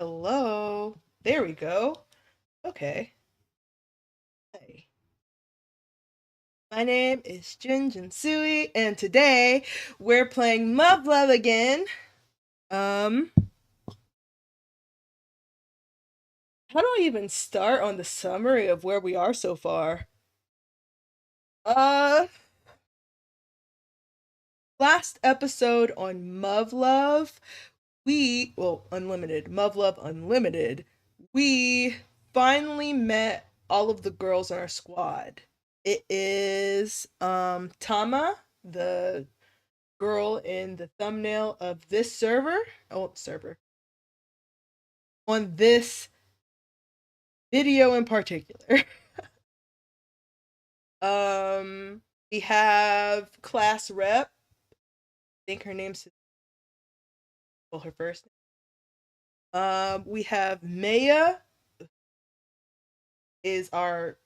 Hello. There we go. Okay. Hey. My name is Jin Sui, and today we're playing muv-luv again. Um, how do I even start on the summary of where we are so far? Uh, Last episode on muv-luv, unlimited, muv-luv unlimited, we finally met all of the girls on our squad. It is Tama, the girl in the thumbnail of this server. Oh, server. On this video in particular. um we have class rep. I think her name's well, her first name. We have Maya is our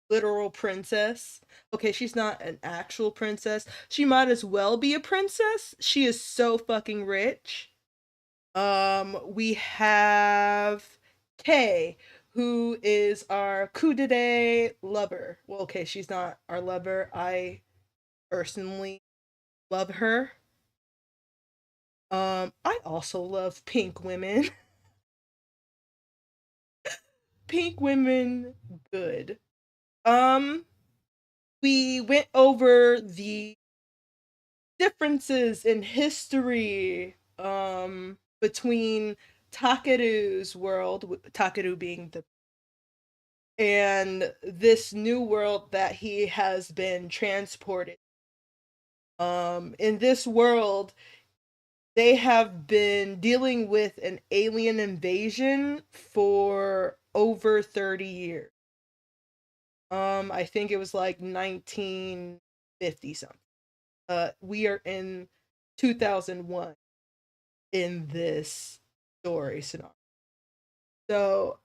literal princess. Okay, she's not an actual princess. She might as well be a princess. She is so fucking rich. We have Kay, who is our coup de day lover. Well, okay, she's not our lover. I personally love her. I also love pink women. Pink women, good. Um, we went over the differences in history between Takeru's world, Takeru being the and this new world that he has been transported. In this world, they have been dealing with an alien invasion for over 30 years. I think it was like 1950 something. We are in 2001 in this story scenario. So,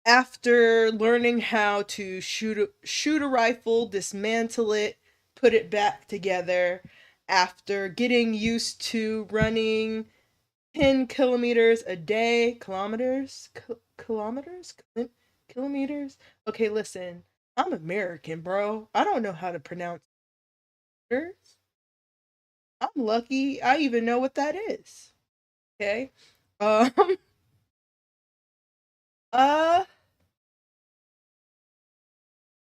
after learning how to shoot a rifle, dismantle it, put it back together, after getting used to running 10 kilometers a day, kilometers. Okay, listen, I'm American, bro. I don't know how to pronounce words. I'm lucky I even know what that is. Okay. Um uh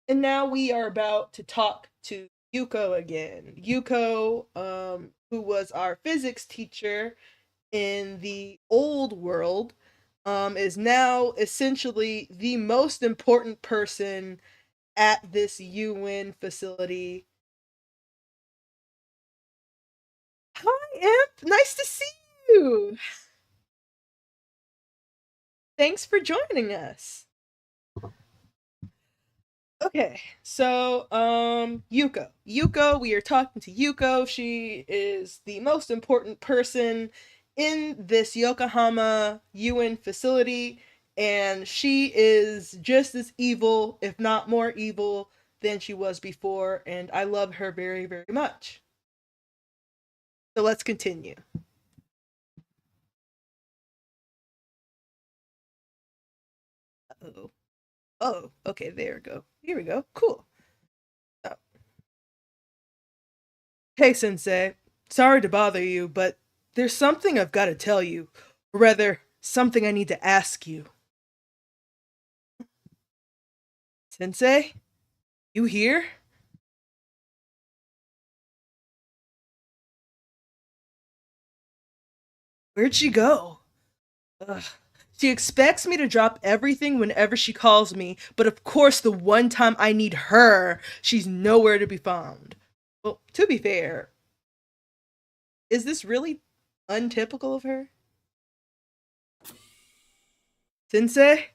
and now we are about to talk to Yuko again. Yuko, who was our physics teacher in the old world, is now essentially the most important person at this UN facility. Hi, Imp. Nice to see you. Thanks for joining us. Okay, so Yuko, we are talking to Yuko. She is the most important person in this Yokohama UN facility, and she is just as evil, if not more evil, than she was before, and I love her very, very much. So let's continue. Oh, oh, okay, there we go. Here we go. Cool. Oh. Hey, Sensei. Sorry to bother you, but there's something I've got to tell you. Or rather, something I need to ask you. Sensei? You here? Where'd she go? Ugh. She expects me to drop everything whenever she calls me, but of course, the one time I need her, she's nowhere to be found. Well, to be fair, is this really untypical of her? Sensei?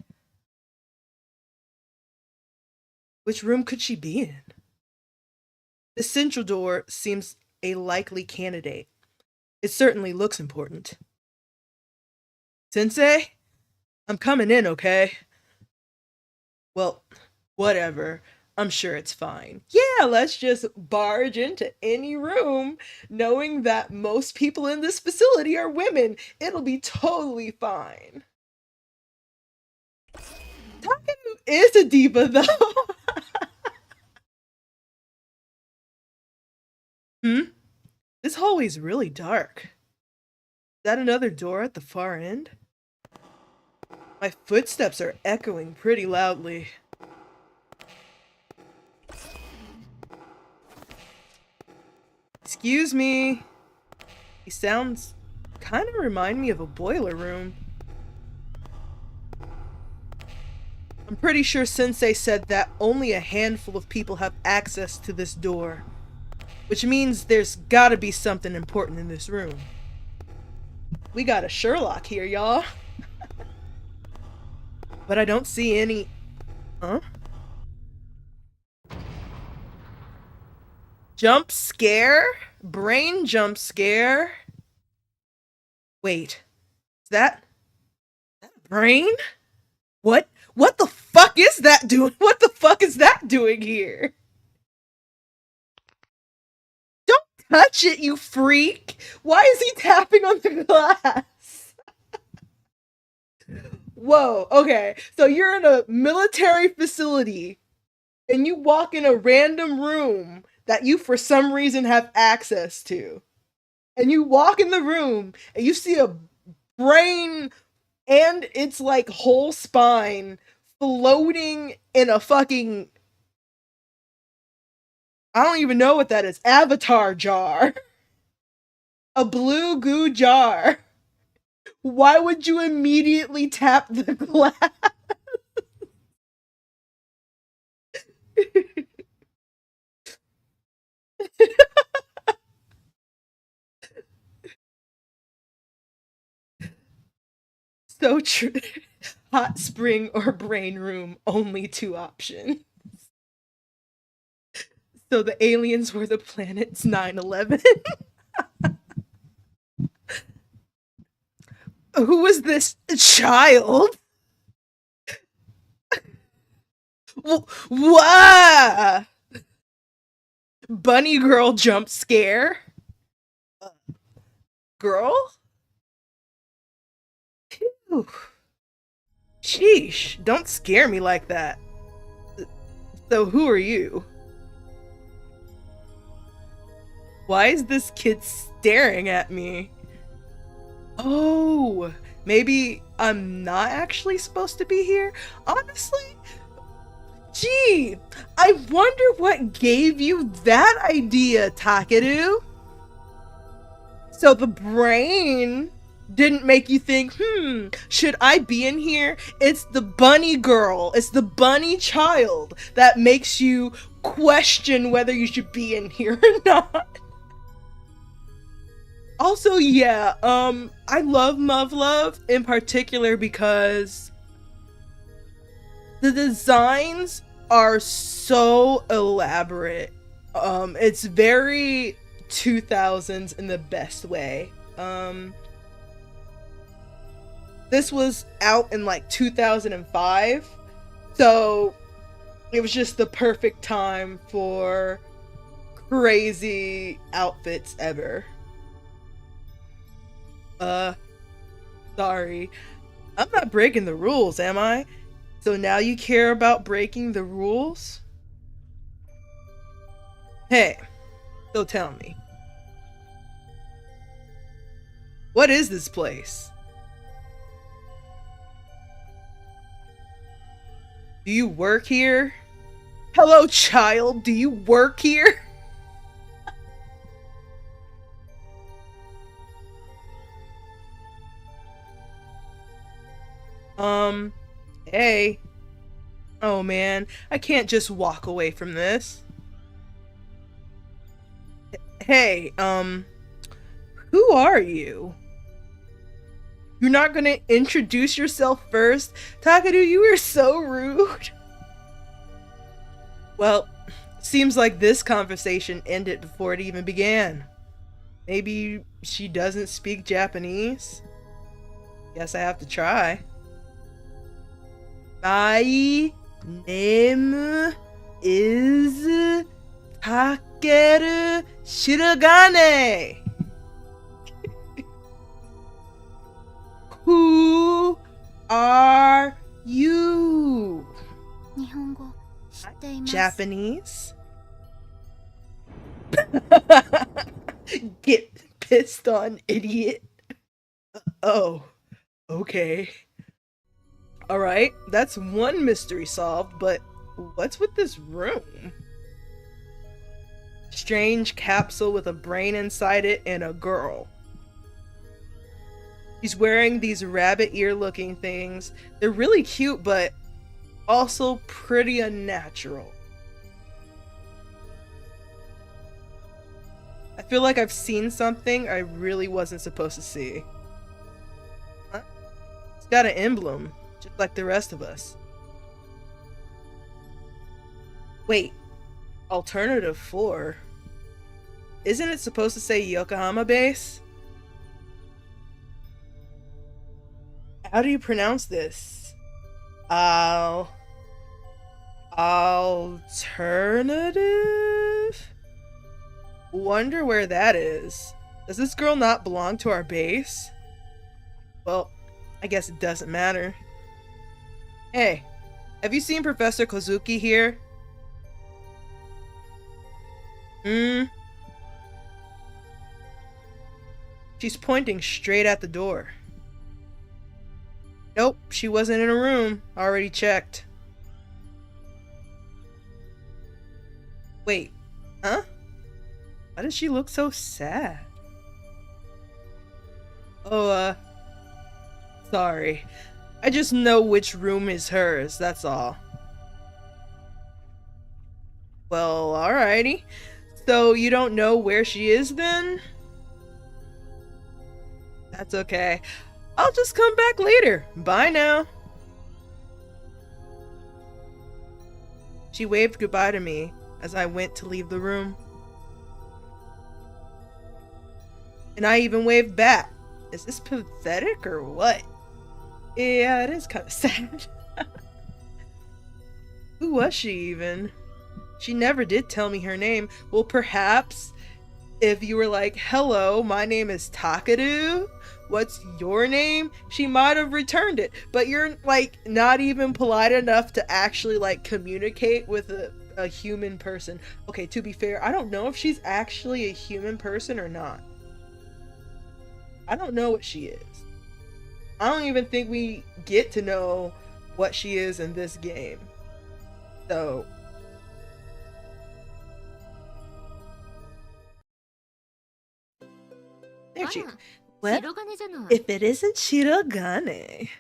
Which room could she be in? The central door seems a likely candidate. It certainly looks important. Sensei? I'm coming in, okay? Well, whatever. I'm sure it's fine. Yeah, let's just barge into any room, knowing that most people in this facility are women. It'll be totally fine. Takeru is a diva, though. Hmm? This hallway's really dark. Is that another door at the far end? My footsteps are echoing pretty loudly. Excuse me. He sounds kind of remind me of a boiler room. I'm pretty sure Sensei said that only a handful of people have access to this door, which means there's gotta be something important in this room. We got a Sherlock here, y'all. But I don't see any... Huh? Jump scare? Brain jump scare? Wait, is that brain? What the fuck is that doing? What the fuck is that doing here? Don't touch it, you freak! Why is he tapping on the glass? Whoa, okay. So you're in a military facility and you walk in a random room that you for some reason have access to. And you walk in the room and you see a brain and its like whole spine floating in a fucking, I don't even know what that is, avatar jar. A blue goo jar. Why would you immediately tap the glass? So true. Hot spring or brain room, only two options. So the aliens were the planet's 9/11. Who was this child? What? Bunny girl jump scare? Girl? Whew. Sheesh, don't scare me like that. So who are you? Why is this kid staring at me? Oh, maybe I'm not actually supposed to be here? Honestly? Gee, I wonder what gave you that idea, Takeru? So the brain didn't make you think, should I be in here? It's the bunny girl, it's the bunny child that makes you question whether you should be in here or not. Also, yeah, I love muv-luv in particular because the designs are so elaborate. It's very 2000s in the best way. This was out in like 2005, so it was just the perfect time for crazy outfits ever. Sorry. I'm not breaking the rules, am I? So now you care about breaking the rules? Hey, so tell me. What is this place? Do you work here? Hello, child. Do you work here? Hey. Oh man, I can't just walk away from this. Hey, who are you? You're not gonna introduce yourself first? Takeru, you are so rude. Well, seems like this conversation ended before it even began. Maybe she doesn't speak Japanese? Guess I have to try. My name is takeru shirogane. Who are you? Japanese? Get pissed on, idiot. Oh, okay. Alright, that's one mystery solved, but what's with this room? Strange capsule with a brain inside it and a girl. She's wearing these rabbit ear looking things. They're really cute, but also pretty unnatural. I feel like I've seen something I really wasn't supposed to see. Huh? It's got an emblem, just like the rest of us. Wait, alternative 4? Isn't it supposed to say Yokohama base? How do you pronounce this? Alternative? Wonder where that is. Does this girl not belong to our base? Well, I guess it doesn't matter. Hey, have you seen Professor Kozuki here? She's pointing straight at the door. Nope, she wasn't in a room. Already checked. Wait, huh? Why does she look so sad? Oh, sorry. I just know which room is hers, that's all. Well, alrighty. So you don't know where she is then? That's okay. I'll just come back later. Bye now. She waved goodbye to me as I went to leave the room. And I even waved back. Is this pathetic or what? Yeah, it is kind of sad. Who was she even? She never did tell me her name. Well, perhaps if you were like, hello, my name is Takeru. What's your name? She might have returned it. But you're like not even polite enough to actually like communicate with a human person. Okay, to be fair, I don't know if she's actually a human person or not. I don't know what she is. I don't even think we get to know what she is in this game. So there she is. Well, if it isn't Shirogane.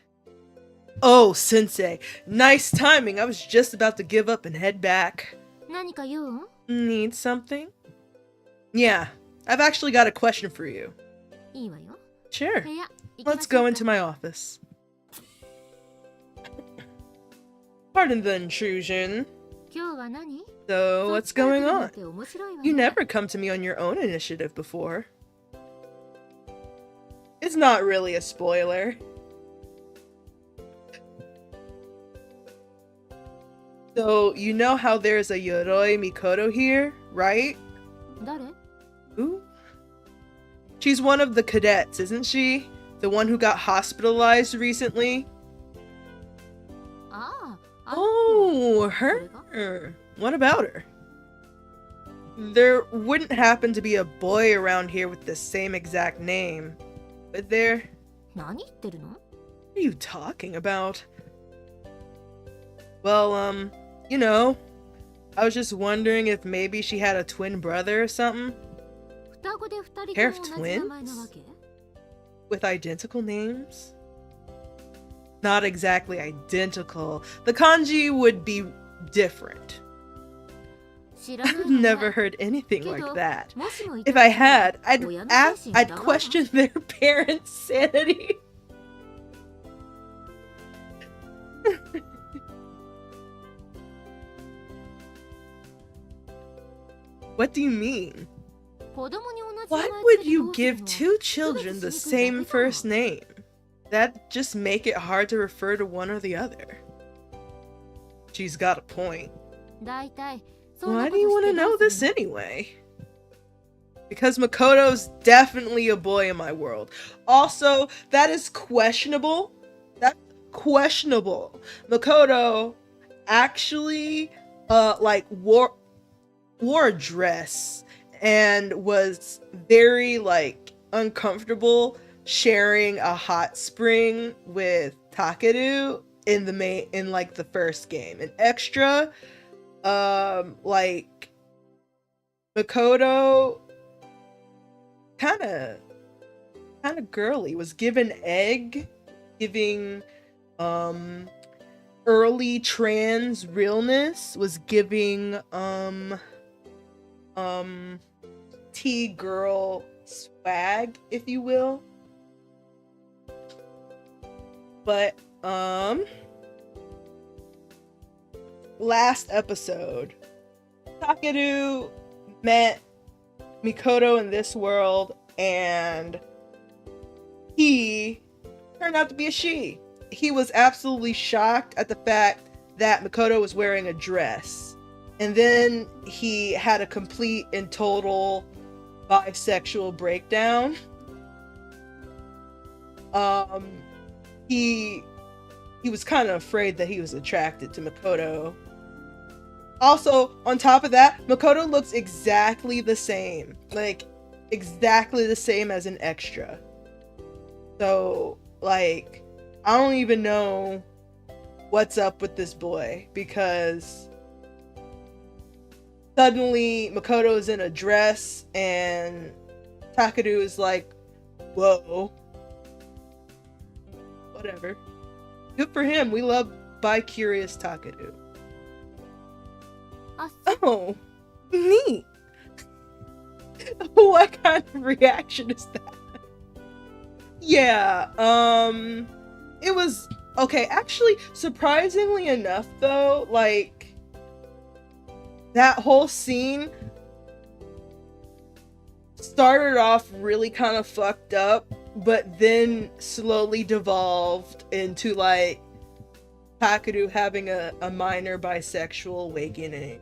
Oh, Sensei. Nice timing. I was just about to give up and head back. Need something? Yeah, I've actually got a question for you. Sure. Let's go into my office. Pardon the intrusion. So, what's going on? You never come to me on your own initiative before. It's not really a spoiler. So, you know how there's a Yoroi Mikoto here, right? Who? She's one of the cadets, isn't she? The one who got hospitalized recently? Oh, her. What about her? There wouldn't happen to be a boy around here with the same exact name. But there... What are you talking about? Well, you know, I was just wondering if maybe she had a twin brother or something. Pair of twins? With identical names? Not exactly identical. The kanji would be different. I've never heard anything like that. If I had, I'd question their parents' sanity. What do you mean? Why would you give two children the same first name? That'd just make it hard to refer to one or the other. She's got a point. Why do you want to know this anyway? Because Makoto's definitely a boy in my world. Also, that is questionable. That's questionable. Makoto actually like wore a dress and was very like uncomfortable sharing a hot spring with Takeru in the first game. An extra like Makoto kind of girly, was given egg, giving early trans realness, was giving T-girl swag, if you will. But last episode, Takeru met Mikoto in this world, and he turned out to be a she. He was absolutely shocked at the fact that Mikoto was wearing a dress. And then he had a complete and total bisexual breakdown. He was kind of afraid that he was attracted to Makoto. Also, on top of that, Makoto looks exactly the same. Like, exactly the same as an extra. So, like, I don't even know what's up with this boy, because suddenly Makoto is in a dress and Takeru is like, whoa. Whatever. Good for him. We love bi-curious Takeru. Oh, neat. What kind of reaction is that? Yeah, it was okay. Actually, surprisingly enough, though, like, that whole scene started off really kind of fucked up, but then slowly devolved into, like, Takeru having a minor bisexual awakening.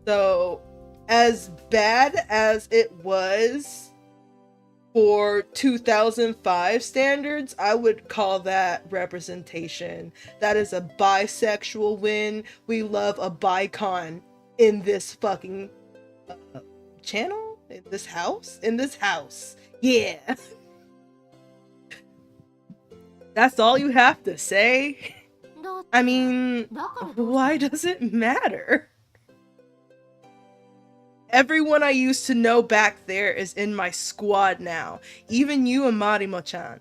So, as bad as it was for 2005 standards, I would call that representation. That is a bisexual win. We love a bicon in this fucking channel? In this house? In this house. Yeah. That's all you have to say? I mean, why does it matter? Everyone I used to know back there is in my squad now. Even you and Marimo-chan.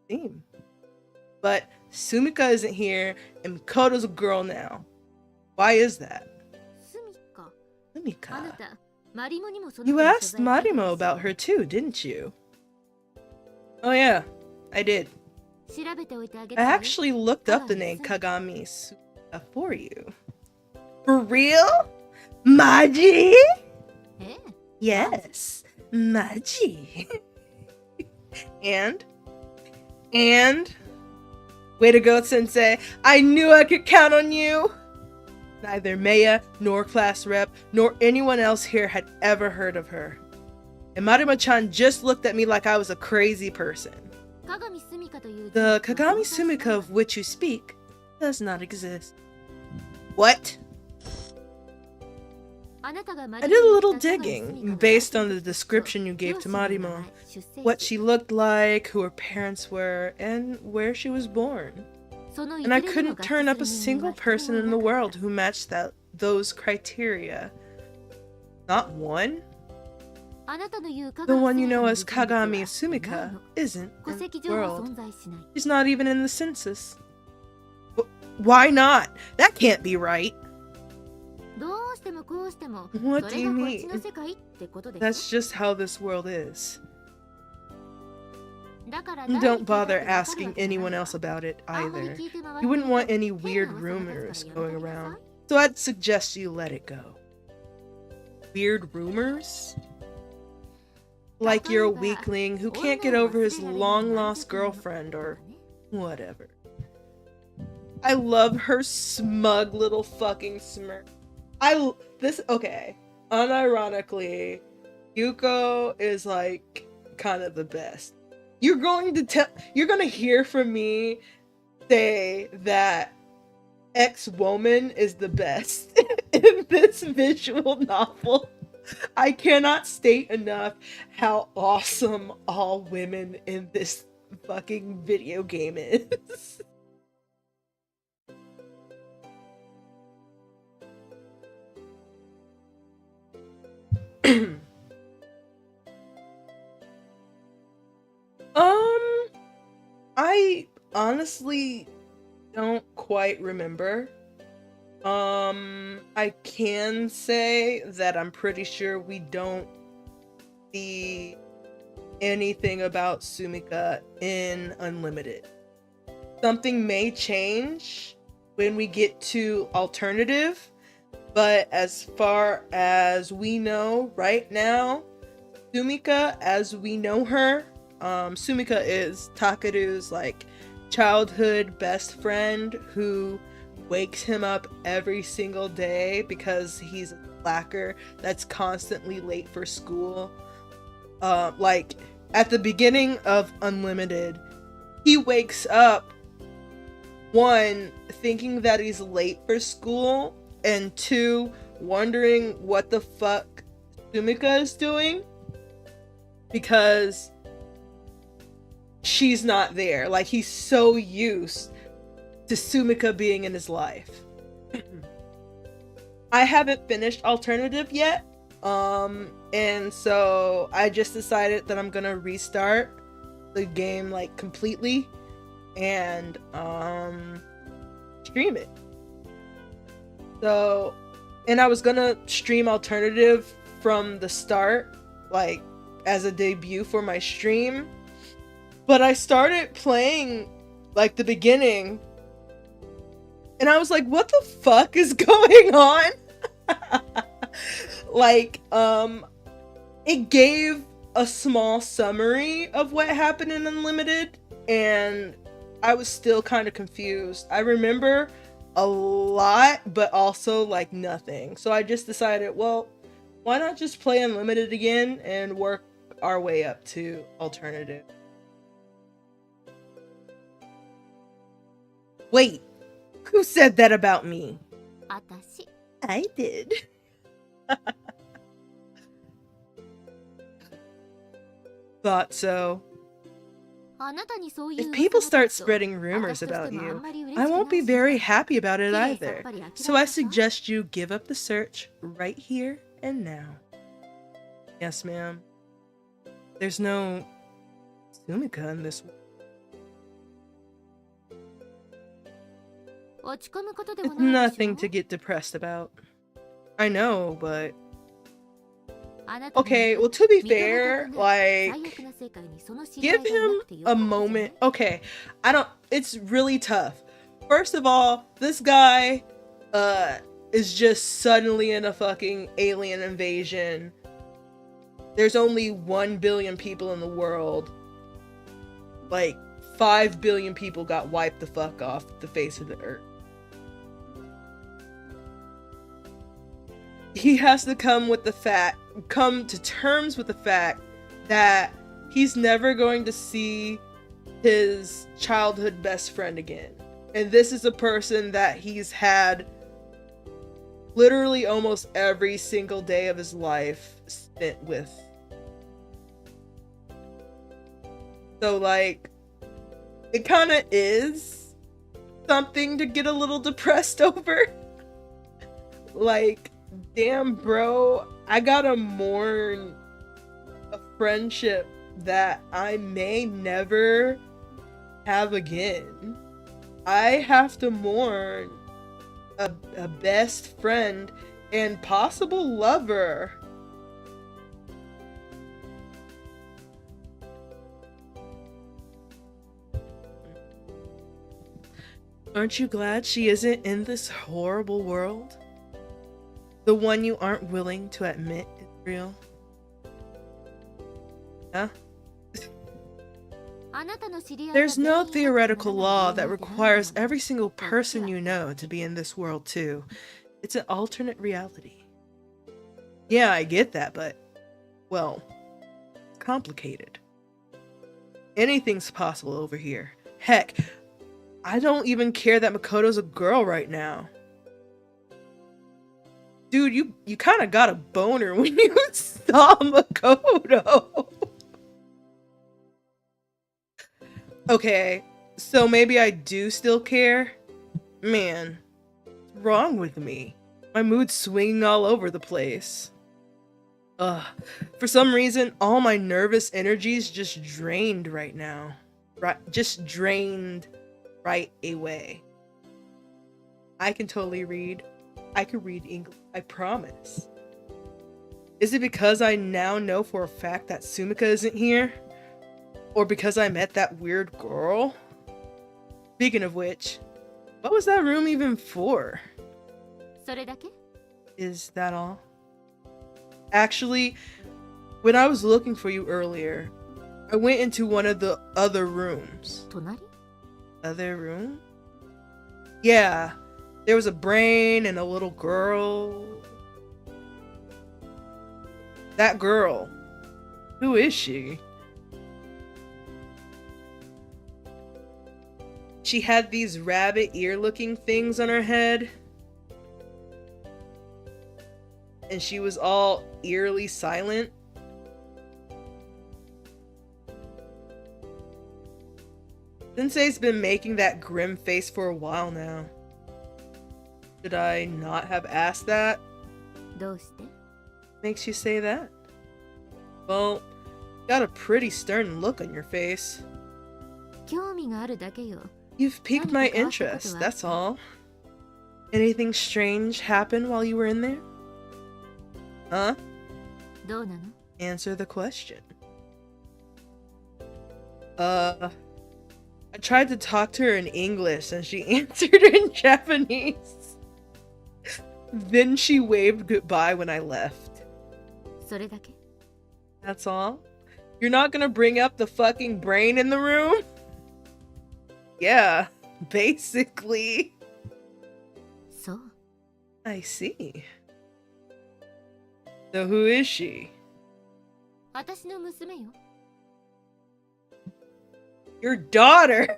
Same. But Sumika isn't here, and Mikoto's a girl now. Why is that? Sumika. You asked Marimo about her too, didn't you? Oh yeah, I did. I actually looked up the name Kagami Sumika for you. For real? Maji? Yes, Maji. And? Way to go, Sensei. I knew I could count on you. Neither Maya, nor class rep, nor anyone else here had ever heard of her. And Marimo-chan just looked at me like I was a crazy person. The Kagami Sumika of which you speak does not exist. What? I did a little digging, based on the description you gave to Marimo. What she looked like, who her parents were, and where she was born. and I couldn't turn up a single person in the world who matched those criteria. Not one? The one you know as Kagami Sumika isn't in the world. She's not even in the census. Why not? That can't be right. What do you mean? That's just how this world is. Don't bother asking anyone else about it either. You wouldn't want any weird rumors going around, so I'd suggest you let it go. Weird rumors? Like you're a weakling who can't get over his long-lost girlfriend or whatever. I love her smug little fucking smirk. Okay. Unironically, Yuko is like kind of the best. You're going to hear from me say that X-Woman is the best in this visual novel. I cannot state enough how awesome all women in this fucking video game is. I honestly don't quite remember. I can say that I'm pretty sure we don't see anything about Sumika in Unlimited. Something may change when we get to Alternative, but as far as we know right now, Sumika, as we know her, Sumika is Takeru's like childhood best friend who wakes him up every single day because he's a slacker that's constantly late for school. Like at the beginning of Unlimited, he wakes up, one, thinking that he's late for school, and two, wondering what the fuck Sumika is doing because she's not there. Like, he's so used to Sumika being in his life. I haven't finished Alternative yet, and so I just decided that I'm gonna restart the game like completely and stream it. So, and I was gonna stream Alternative from the start, like as a debut for my stream, but I started playing like the beginning and I was like, what the fuck is going on? Like, it gave a small summary of what happened in Unlimited, and I was still kind of confused. I remember a lot, but also like nothing. So I just decided, well, why not just play Unlimited again and work our way up to Alternative? Wait, who said that about me? I did. Thought so. If people start spreading rumors about you, I won't be very happy about it either. So I suggest you give up the search right here and now. Yes, ma'am. There's no Sumika in this world. It's nothing to get depressed about. I know, but... Okay, well, to be fair, like, give him a moment. Okay, it's really tough. First of all, this guy, is just suddenly in a fucking alien invasion. There's only 1 billion people in the world. Like, 5 billion people got wiped the fuck off the face of the earth. He has to come to terms with the fact that he's never going to see his childhood best friend again. And this is a person that he's had literally almost every single day of his life spent with. So, like, it kind of is something to get a little depressed over. Like, damn, bro, I gotta mourn a friendship that I may never have again. I have to mourn a best friend and possible lover. Aren't you glad she isn't in this horrible world? The one you aren't willing to admit is real? Huh? There's no theoretical law that requires every single person you know to be in this world too. It's an alternate reality. Yeah, I get that, but, well, it's complicated. Anything's possible over here. Heck, I don't even care that Makoto's a girl right now. Dude, you kind of got a boner when you saw Makoto. Okay, so maybe I do still care? Man, what's wrong with me? My mood's swinging all over the place. Ugh, for some reason, all my nervous energy's just drained right now. Just drained right away. I can totally read. I can read English, I promise. Is it because I now know for a fact that Sumika isn't here? Or because I met that weird girl? Speaking of which, what was that room even for? Is that all? Actually, when I was looking for you earlier, I went into one of the other rooms. Other room? Yeah, there was a brain and a little girl. That girl. Who is she? She had these rabbit ear looking things on her head. And she was all eerily silent. Sensei's been making that grim face for a while now. Should I not have asked that? Makes you say that? Well, got a pretty stern look on your face. You've piqued my interest, that's all. Anything strange happen while you were in there? Huh? Answer the question. I tried to talk to her in English and she answered in Japanese. Then she waved goodbye when I left. That's all? You're not gonna bring up the fucking brain in the room? Yeah, basically. I see. So who is she? Your daughter?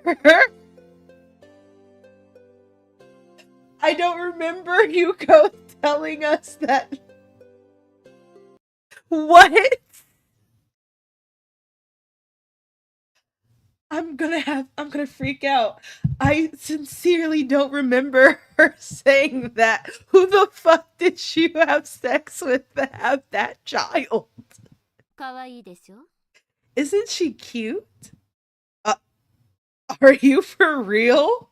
I don't remember Yuko telling us that. What? I'm gonna freak out. I sincerely don't remember her saying that. Who the fuck did she have sex with to have that child? Isn't she cute? Are you for real?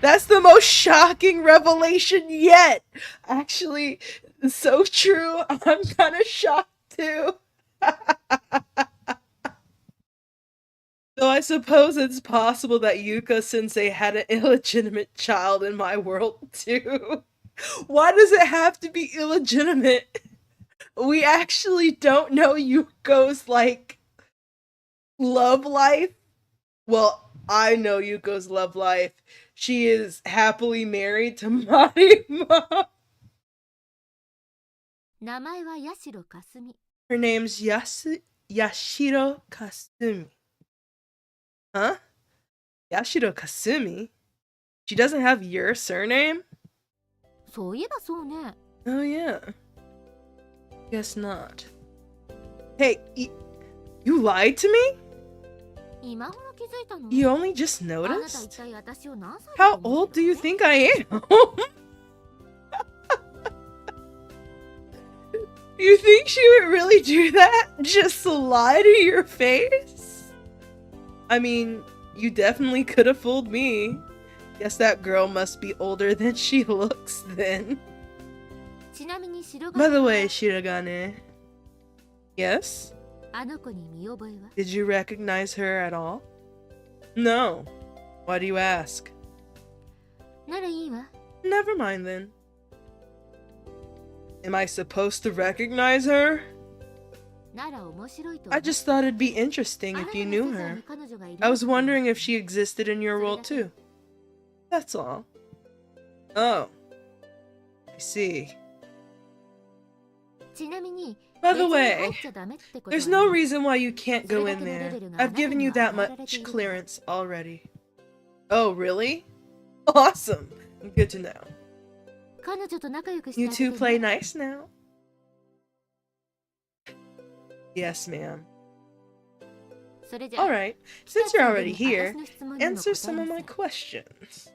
That's the most shocking revelation yet. Actually, so true. I'm kind of shocked too. So I suppose it's possible that Yuka Sensei had an illegitimate child in my world too. Why does it have to be illegitimate? We actually don't know Yuko's, like, love life. Well, I know Yuko's love life. She is happily married to Marima. Her name's Yashiro Kasumi. Huh? Yashiro Kasumi? She doesn't have your surname? Oh yeah. Guess not. Hey, you lied to me? You only just noticed? How old do you think I am? You think she would really do that? Just lie to your face? I mean, you definitely could have fooled me. Guess that girl must be older than she looks then. By the way, Shirogane. Yes? Did you recognize her at all? No. Why do you ask? Never mind then. Am I supposed to recognize her? I just thought it'd be interesting if you knew her. I was wondering if she existed in your world too. That's all. Oh. I see. By the way, there's no reason why you can't go in there. I've given you that much clearance already. Oh, really? Awesome. Good to know. You two play nice now. Yes, ma'am. Alright, since you're already here, answer some of my questions.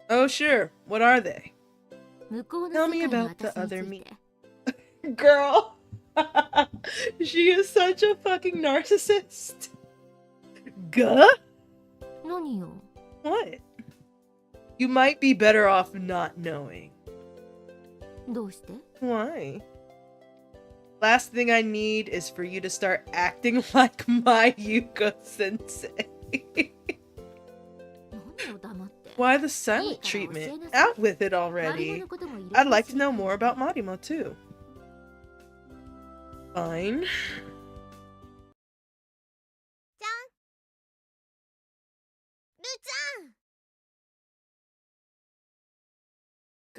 Oh, sure. What are they? Tell me about the other me. Girl! She is such a fucking narcissist. Guh? What? You might be better off not knowing. Why? Last thing I need is for you to start acting like my Yuko-sensei. Why the silent treatment? Out with it already. I'd like to know more about Marimo too. Fine.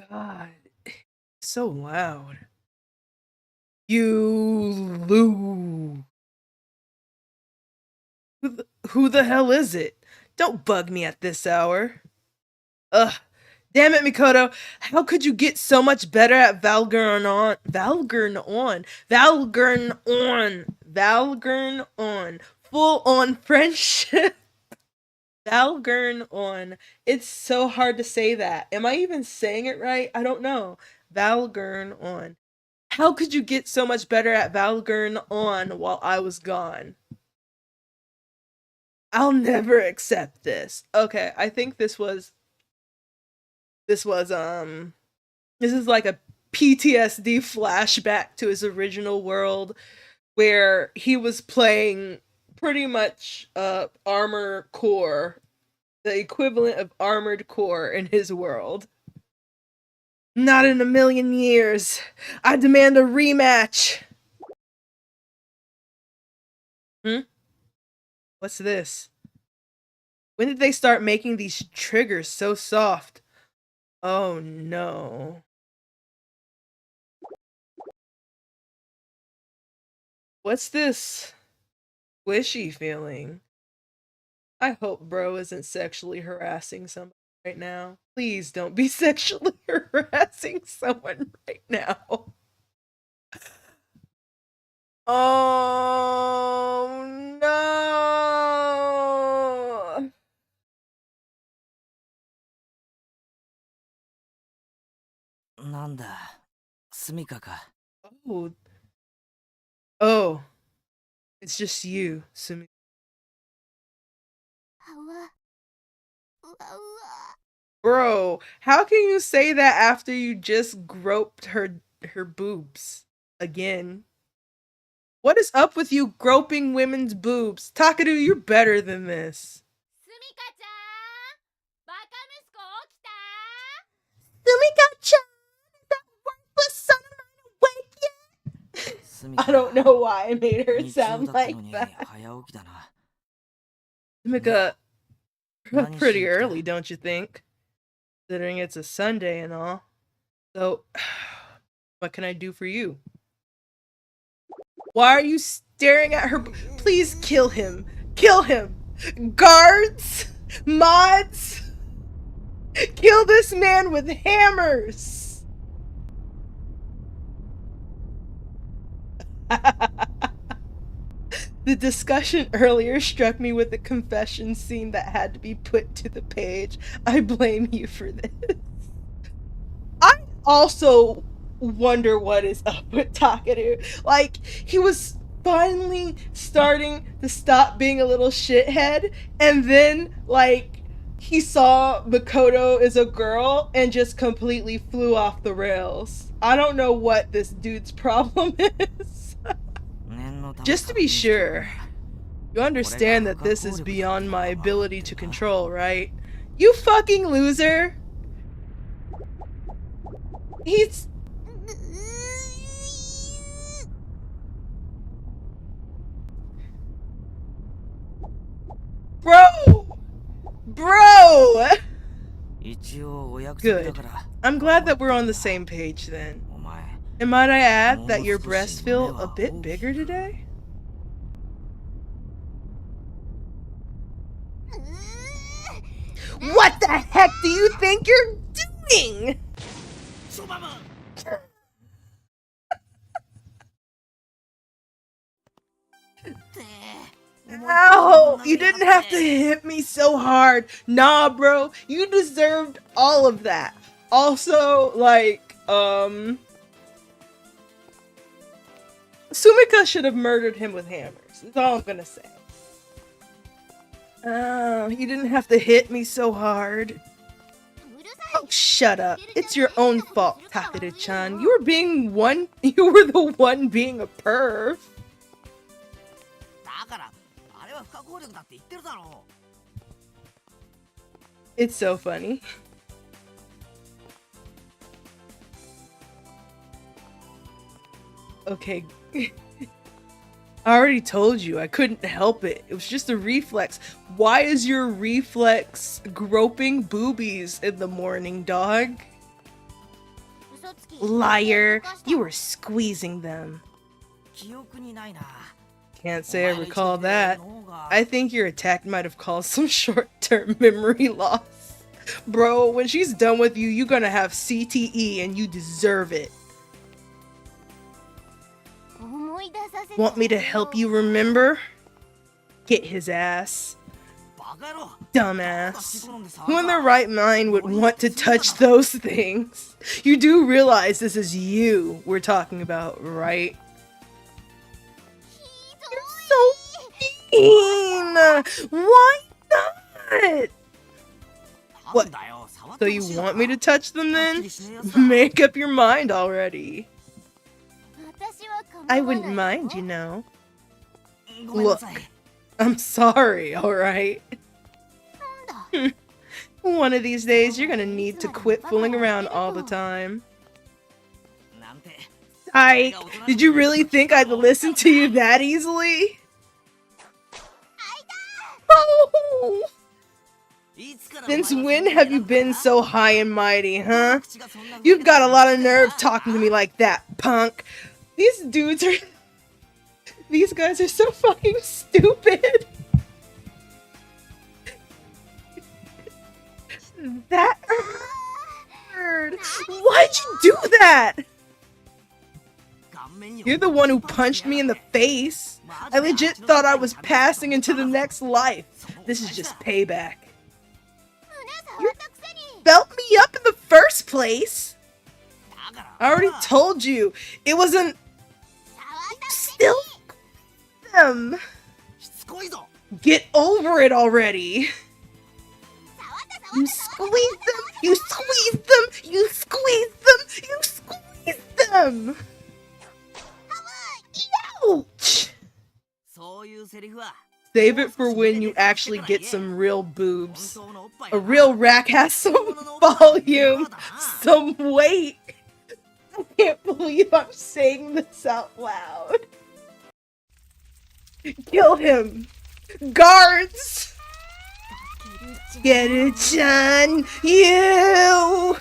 God, so loud. You who the hell is it? Don't bug me at this hour. Ugh. Damn it, Mikoto. How could you get so much better at Valgurn on? Full on friendship. Valgurn on. It's so hard to say that. Am I even saying it right? I don't know. Valgurn on. How could you get so much better at Valgurn on while I was gone? I'll never accept this. Okay, I think this is like a PTSD flashback to his original world where he was playing pretty much Armor Core, the equivalent of Armored Core in his world. Not in a million years. I demand a rematch. What's this? When did they start making these triggers so soft? Oh no. What's this squishy feeling? I hope bro isn't sexually harassing somebody right now. Please don't be sexually harassing someone right now. Oh no. Oh. It's just you, Sumi. Bro, how can you say that after you just groped her boobs again? What is up with you groping women's boobs? Takeru, you're better than this. Sumika-chan, that worthless son of mine awake yet? I don't know why I made her sound like that. Sumika, pretty early, don't you think? Considering it's a Sunday and all. So, what can I do for you? Why are you staring at her? Please kill him. Kill him. Guards, mods, kill this man with hammers. The discussion earlier struck me with a confession scene that had to be put to the page. I blame you for this. I also wonder what is up with Takeru. Like, he was finally starting to stop being a little shithead, and then, like, he saw Makoto is a girl and just completely flew off the rails. I don't know what this dude's problem is. Just to be sure, you understand that this is beyond my ability to control, right? You fucking loser! He's... Bro! Bro! Good. I'm glad that we're on the same page then. And might I add that your breasts feel a bit bigger today? What the heck do you think you're doing? Ow! You didn't have to hit me so hard. Nah, bro. You deserved all of that. Also, like, Sumika should have murdered him with hammers. That's all I'm gonna say. You didn't have to hit me so hard. Oh, shut up. It's your own fault, Takeru-chan. You were the one being a perv. It's so funny. Okay. I already told you, I couldn't help it. It was just a reflex. Why is your reflex groping boobies in the morning, dog? Liar, you were squeezing them. Can't say I recall that. I think your attack might have caused some short-term memory loss. Bro, when she's done with you, you're gonna have CTE and you deserve it. Want me to help you remember? Get his ass. Dumbass. Who in their right mind would want to touch those things? You do realize this is you we're talking about, right? You're so mean! Why not? What? So you want me to touch them then? Make up your mind already. I wouldn't mind, you know. Look, I'm sorry, alright? One of these days, you're gonna need to quit fooling around all the time. Ike, did you really think I'd listen to you that easily? Oh! Since when have you been so high and mighty, huh? You've got a lot of nerve talking to me like that, punk. These guys are so fucking stupid. That hurt. Why'd you do that? You're the one who punched me in the face. I legit thought I was passing into the next life. This is just payback. You felt me up in the first place. I already told you. It wasn't... Still them. Get over it already. You squeeze them. You squeeze them. You squeeze them. You squeeze them. Ouch. Save it for when you actually get some real boobs. A real rack has some volume, some weight. I can't believe I'm saying this out loud. Kill him! Guards! Get it, John! You!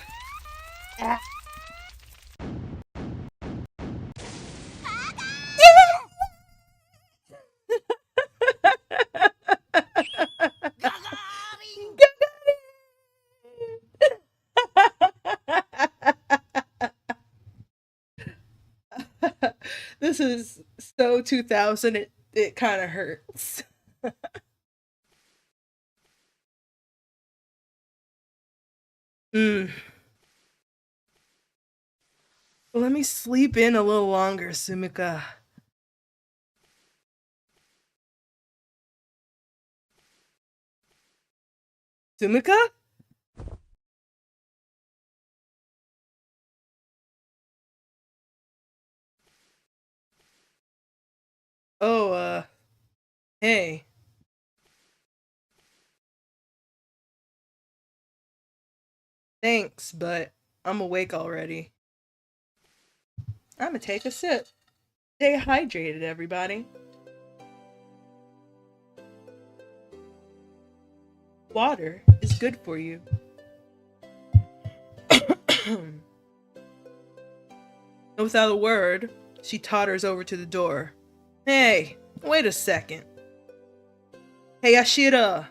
This is so 2000. it kind of hurts. Well, let me sleep in a little longer, Sumika. Sumika? Oh, hey. Thanks, but I'm awake already. I'm gonna take a sip. Stay hydrated, everybody. Water is good for you. And without a word, she totters over to the door. Hey, wait a second. Hey, Ashira,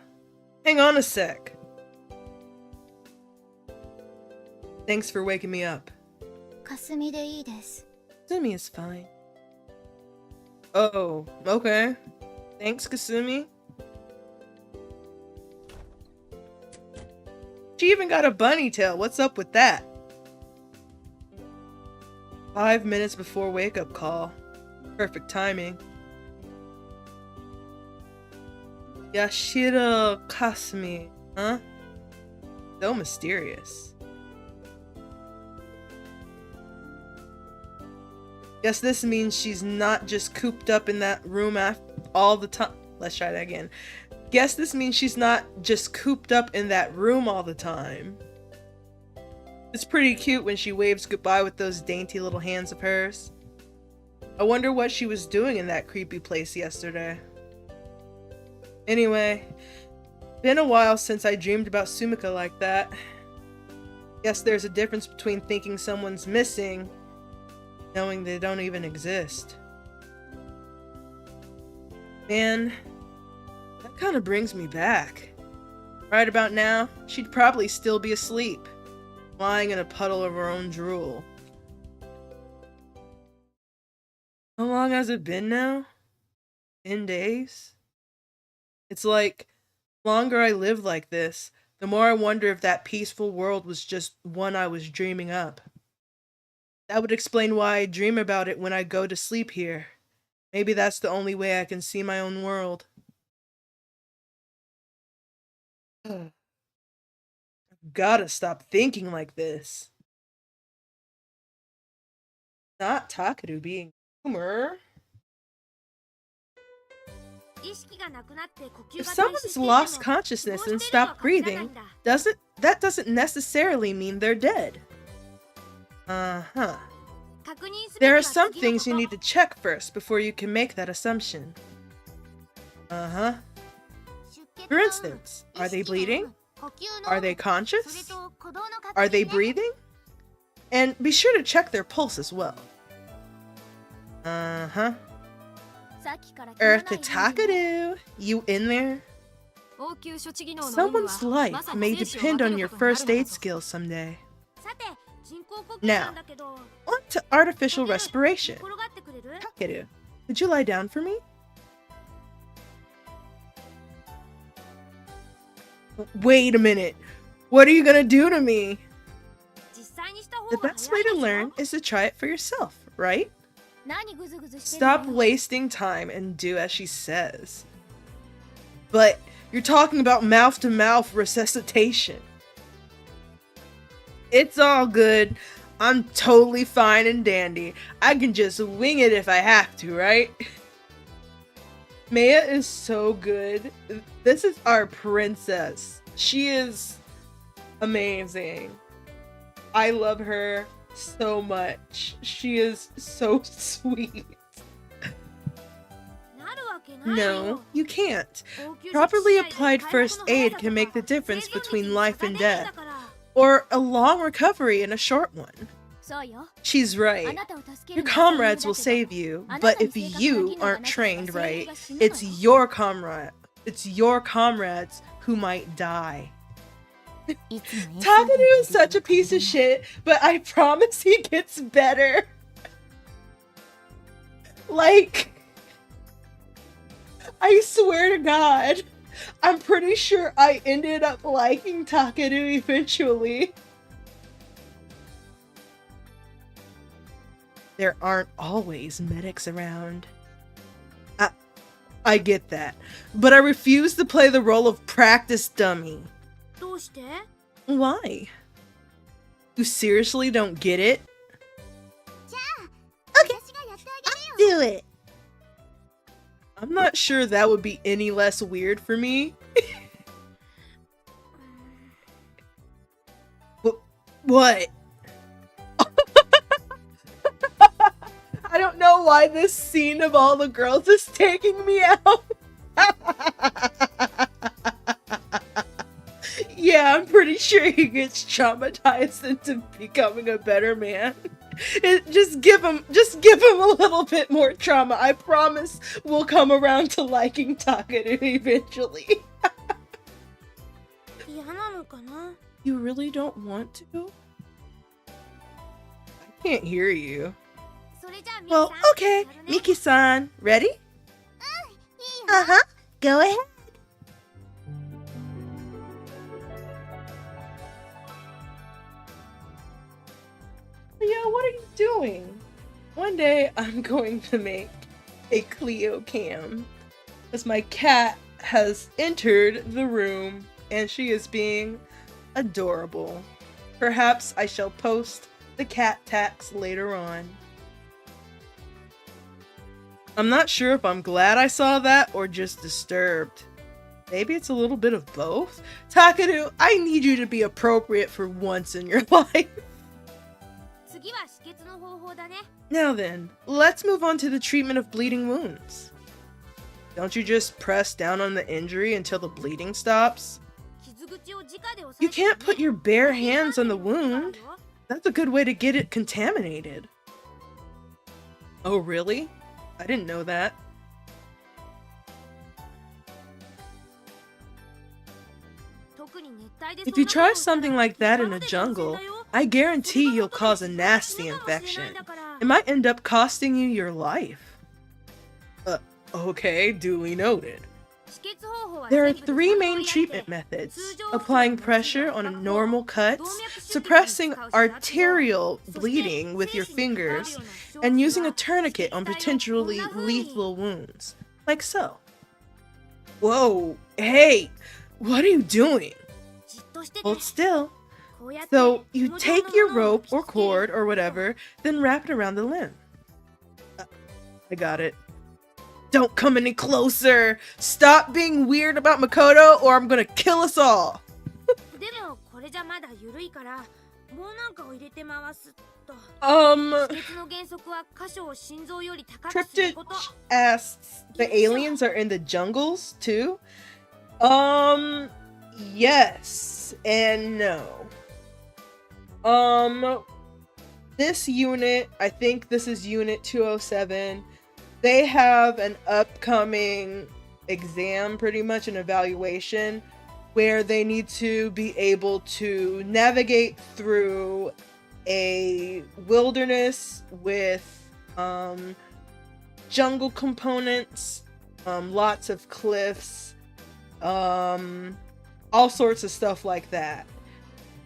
hang on a sec. Thanks for waking me up. Kasumi de ii desu. Kasumi is fine. Oh, okay. Thanks, Kasumi. She even got a bunny tail. What's up with that? 5 minutes before wake-up call. Perfect timing. Yashiro Kasumi, huh? So mysterious. Guess this means she's not just cooped up in that room all the time. Let's try that again. Guess this means she's not just cooped up in that room all the time. It's pretty cute when she waves goodbye with those dainty little hands of hers. I wonder what she was doing in that creepy place yesterday. Anyway, been a while since I dreamed about Sumika like that. Guess there's a difference between thinking someone's missing, knowing they don't even exist. Man, that kind of brings me back. Right about now, she'd probably still be asleep, lying in a puddle of her own drool. How long has it been now? 10 days? It's like, the longer I live like this, the more I wonder if that peaceful world was just one I was dreaming up. That would explain why I dream about it when I go to sleep here. Maybe that's the only way I can see my own world. I've gotta stop thinking like this. Not Takeru being humor. If someone's lost consciousness and stopped breathing, that doesn't necessarily mean they're dead. Uh-huh. There are some things you need to check first before you can make that assumption. Uh-huh. For instance, are they bleeding? Are they conscious? Are they breathing? And be sure to check their pulse as well. Uh-huh. Earth to Takeru, you in there? Someone's life may depend on your first aid skills someday. Now, on to artificial respiration. Takeru, could you lie down for me? Wait a minute. What are you gonna do to me? The best way to learn is to try it for yourself, right? Stop wasting time and do as she says. But you're talking about mouth-to-mouth resuscitation. It's all good. I'm totally fine and dandy. I can just wing it if I have to, right? Maya is so good. This is our princess. She is amazing. I love her so much. She is so sweet. No, you can't. Properly applied first aid can make the difference between life and death, or a long recovery and a short one. She's right. Your comrades will save you, but if you aren't trained right, it's your comrades who might die. Takeru is such a piece of shit, but I promise he gets better. Like, I swear to God, I'm pretty sure I ended up liking Takeru eventually. There aren't always medics around. I get that, but I refuse to play the role of practice dummy. どうして？ Why? You seriously don't get it? じゃあ、Okay, 私がやってあげるよ。 do it. I'm not sure that would be any less weird for me. What? I don't know why this scene of all the girls is taking me out. Yeah, I'm pretty sure he gets traumatized into becoming a better man. Just give him a little bit more trauma. I promise we'll come around to liking Takeru eventually. 嫌なのかな？ You really don't want to? I can't hear you. それじゃあ、 Well, ミキさん okay. やるね。 Miki-san, ready? いいよ。 Uh-huh. Go ahead. Leo, what are you doing? One day I'm going to make a Cleo cam as my cat has entered the room and she is being adorable. Perhaps I shall post the cat tax later on. I'm not sure if I'm glad I saw that or just disturbed. Maybe it's a little bit of both? Takeru, I need you to be appropriate for once in your life. 次は止血の方法だね。 Now then, let's move on to the treatment of bleeding wounds. Don't you just press down on the injury until the bleeding stops? 傷口を直で押さえて You can't put your bare hands on the wound. That's a good way to get it contaminated. Oh, really? I didn't know that. If you try something like that in a jungle, I guarantee you'll cause a nasty infection. It might end up costing you your life. Okay, duly noted. There are 3 main treatment methods: applying pressure on normal cuts, suppressing arterial bleeding with your fingers, and using a tourniquet on potentially lethal wounds, like so. Whoa, hey, what are you doing? Hold still. So you take your rope or cord or whatever, then wrap it around the limb. I got it. Don't come any closer! Stop being weird about Makoto or I'm gonna kill us all! でもこれじゃまだ緩いからもうなんかを入れて回すと。 止血の原則は箇所を心臓より高くする Triptych こと。 asks, the aliens are in the jungles too? Yes and no. This unit, I think this is unit 207. They have an upcoming exam, pretty much an evaluation, where they need to be able to navigate through a wilderness with jungle components, lots of cliffs, all sorts of stuff like that.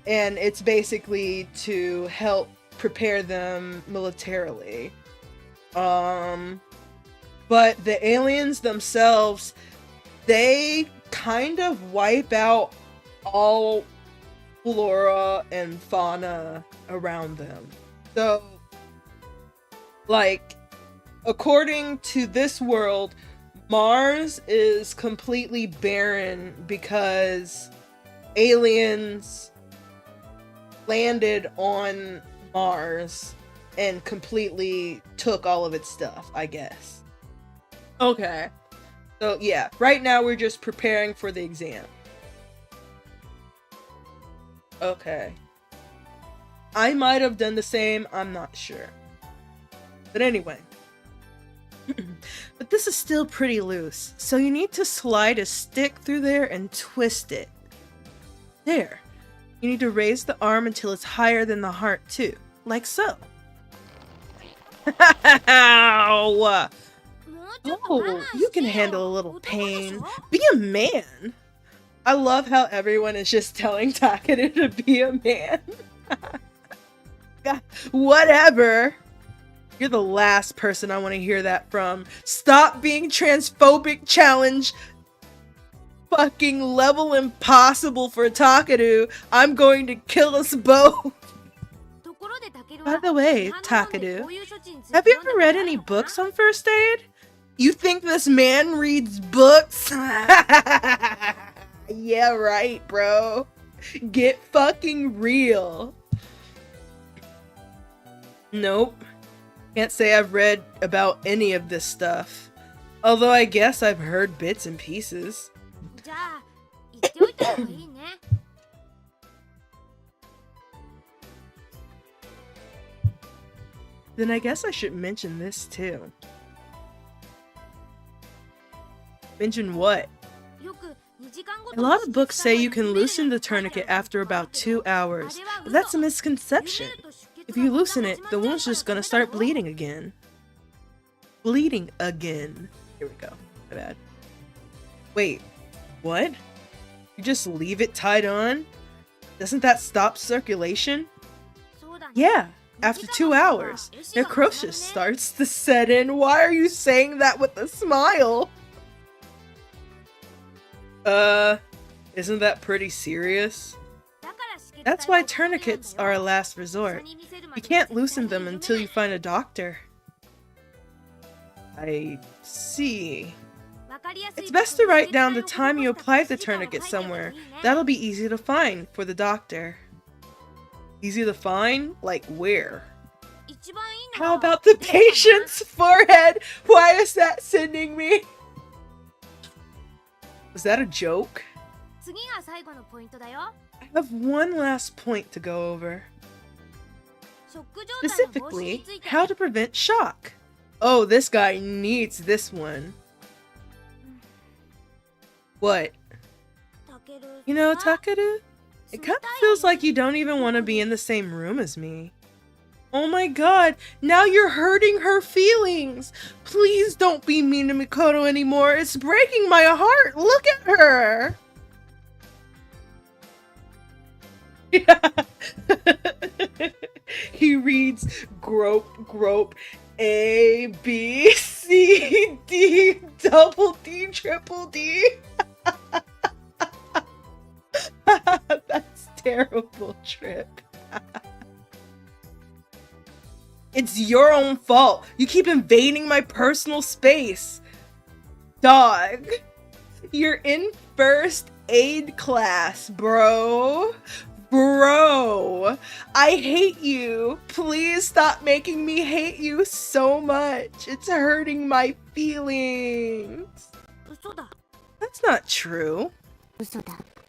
And it's basically to help prepare them militarily. But the aliens themselves, they kind of wipe out all flora and fauna around them. So, like, according to this world, Mars is completely barren because aliens landed on Mars and completely took all of its stuff, I guess. Okay. So yeah, right now we're just preparing for the exam. Okay. I might have done the same, I'm not sure. But anyway. But this is still pretty loose, so you need to slide a stick through there and twist it. There. You need to raise the arm until it's higher than the heart too, like so. Ow! もう Oh, you can handle a little pain. Be a man. I love how everyone is just telling Takeru to be a man. God, whatever. You're the last person I want to hear that from. Stop being transphobic, challenge. Fucking level impossible for Takeru. I'm going to kill us both. By the way, Takeru, have you ever read any books on first aid? You think this man reads books? Yeah, right, bro. Get fucking real. Nope. Can't say I've read about any of this stuff. Although I guess I've heard bits and pieces. Then I guess I should mention this too. Mention what? A lot of books say you can loosen the tourniquet after about 2 hours, but that's a misconception. If you loosen it, the wound's just gonna start bleeding again. Bleeding again. Here we go. My bad. Wait, what? You just leave it tied on? Doesn't that stop circulation? Yeah, after 2 hours, necrosis starts to set in. Why are you saying that with a smile? Isn't that pretty serious? That's why tourniquets are a last resort. You can't loosen them until you find a doctor. I see. It's best to write down the time you applied the tourniquet somewhere. That'll be easy to find for the doctor. Easy to find? Like where? How about the patient's forehead? Why is that sending me? Was that a joke? I have one last point to go over. Specifically, how to prevent shock. Oh, this guy needs this one. What? You know, Takeru? It kind of feels like you don't even want to be in the same room as me. Oh my god, now you're hurting her feelings! Please don't be mean to Mikoto anymore, it's breaking my heart! Look at her! He reads grope, grope, A, B, C, D, double D, triple D. That's terrible, Trip. It's your own fault. You keep invading my personal space. Dog. You're in first aid class, bro. Bro. I hate you. Please stop making me hate you so much. It's hurting my feelings. That's not true.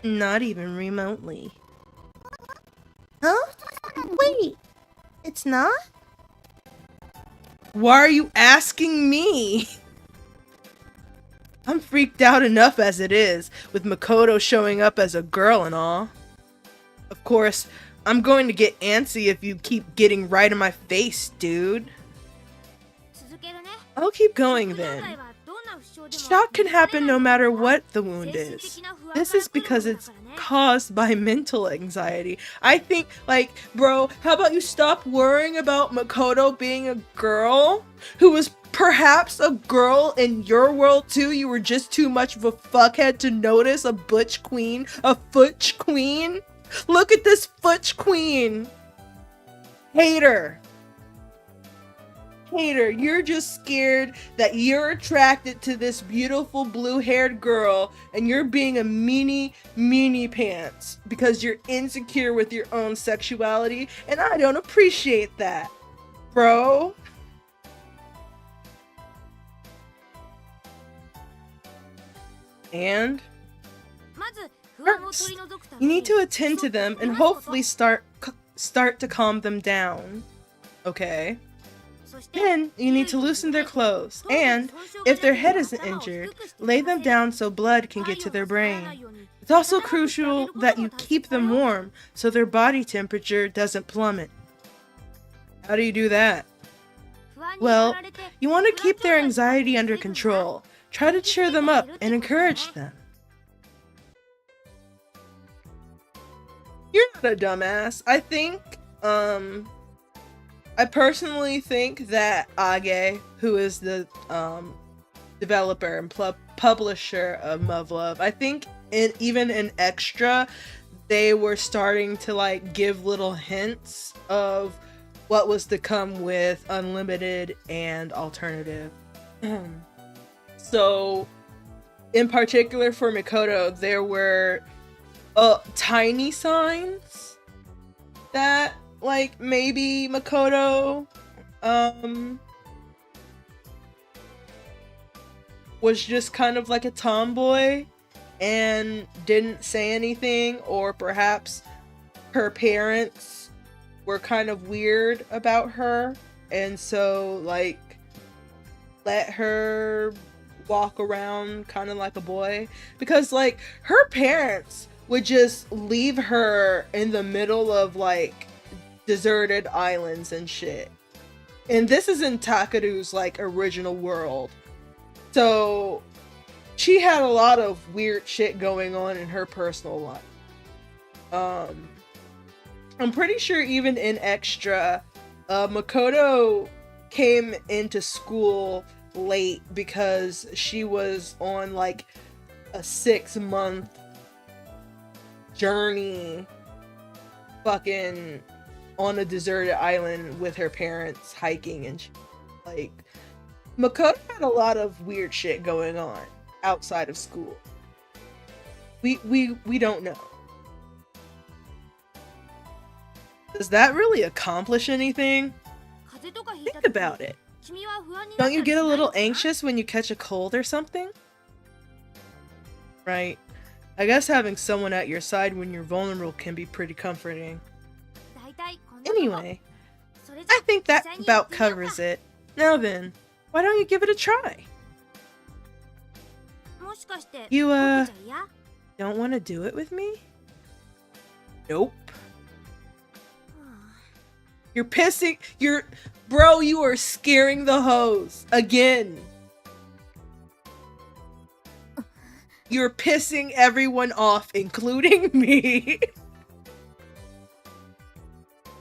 Not even remotely. Huh? Wait. It's not? Why are you asking me? I'm freaked out enough as it is, with Makoto showing up as a girl and all. Of course, I'm going to get antsy if you keep getting right in my face, dude. I'll keep going then. Shock can happen no matter what the wound is. This is because it's caused by mental anxiety. I think, like, bro, how about you stop worrying about Makoto being a girl who was perhaps a girl in your world too? You were just too much of a fuckhead to notice a butch queen, a futch queen. Look at this futch queen. Hater. Hater, you're just scared that you're attracted to this beautiful blue-haired girl and you're being a meanie pants because you're insecure with your own sexuality, and I don't appreciate that, bro. And first, you need to attend to them and hopefully start to calm them down. Okay? Then, you need to loosen their clothes, and, if their head isn't injured, lay them down so blood can get to their brain. It's also crucial that you keep them warm so their body temperature doesn't plummet. How do you do that? Well, you want to keep their anxiety under control. Try to cheer them up and encourage them. You're not a dumbass. I personally think that Age, who is the developer and publisher of muv-luv, I think even in Extra, they were starting to like give little hints of what was to come with Unlimited and Alternative. So, in particular for Mikoto, there were tiny signs that like maybe Makoto was just kind of like a tomboy and didn't say anything, or perhaps her parents were kind of weird about her and so like let her walk around kind of like a boy, because like her parents would just leave her in the middle of like deserted islands and shit. And this is in Takeru's like original world. So she had a lot of weird shit going on in her personal life. I'm pretty sure even in Extra, Makoto came into school late because she was on like a 6-month journey fucking on a deserted island with her parents hiking, and like Makoto had a lot of weird shit going on outside of school. We don't know. Does that really accomplish anything? Think about it. Don't you get a little anxious when you catch a cold or something? Right. I guess having someone at your side when you're vulnerable can be pretty comforting. Anyway, I think that about covers it. Now then, why don't you give it a try? You, don't want to do it with me? Nope. Bro, you are scaring the hoes. Again. You're pissing everyone off, including me.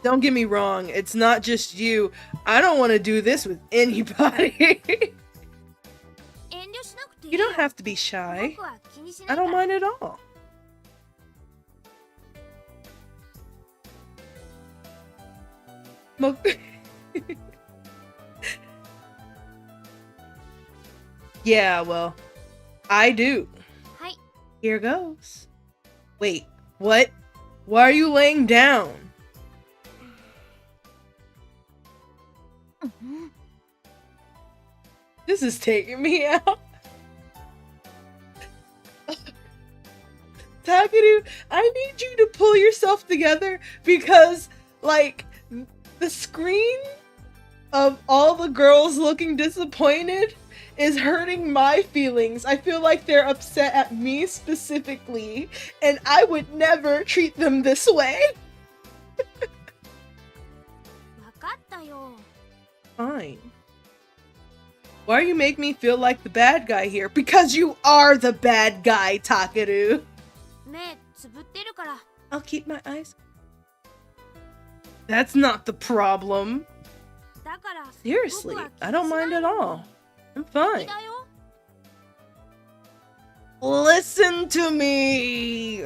Don't get me wrong, it's not just you. I don't want to do this with anybody. You don't have to be shy. I don't mind at all. Yeah, well, I do. Here goes. Wait, what? Why are you laying down? This is taking me out. Takeru, I need you to pull yourself together because, like, the screen of all the girls looking disappointed is hurting my feelings. I feel like they're upset at me specifically, and I would never treat them this way. Fine. Why do you make me feel like the bad guy here? Because you are the bad guy, Takeru. I'll keep my eyes. That's not the problem. Seriously, I don't mind at all. I'm fine. Listen to me!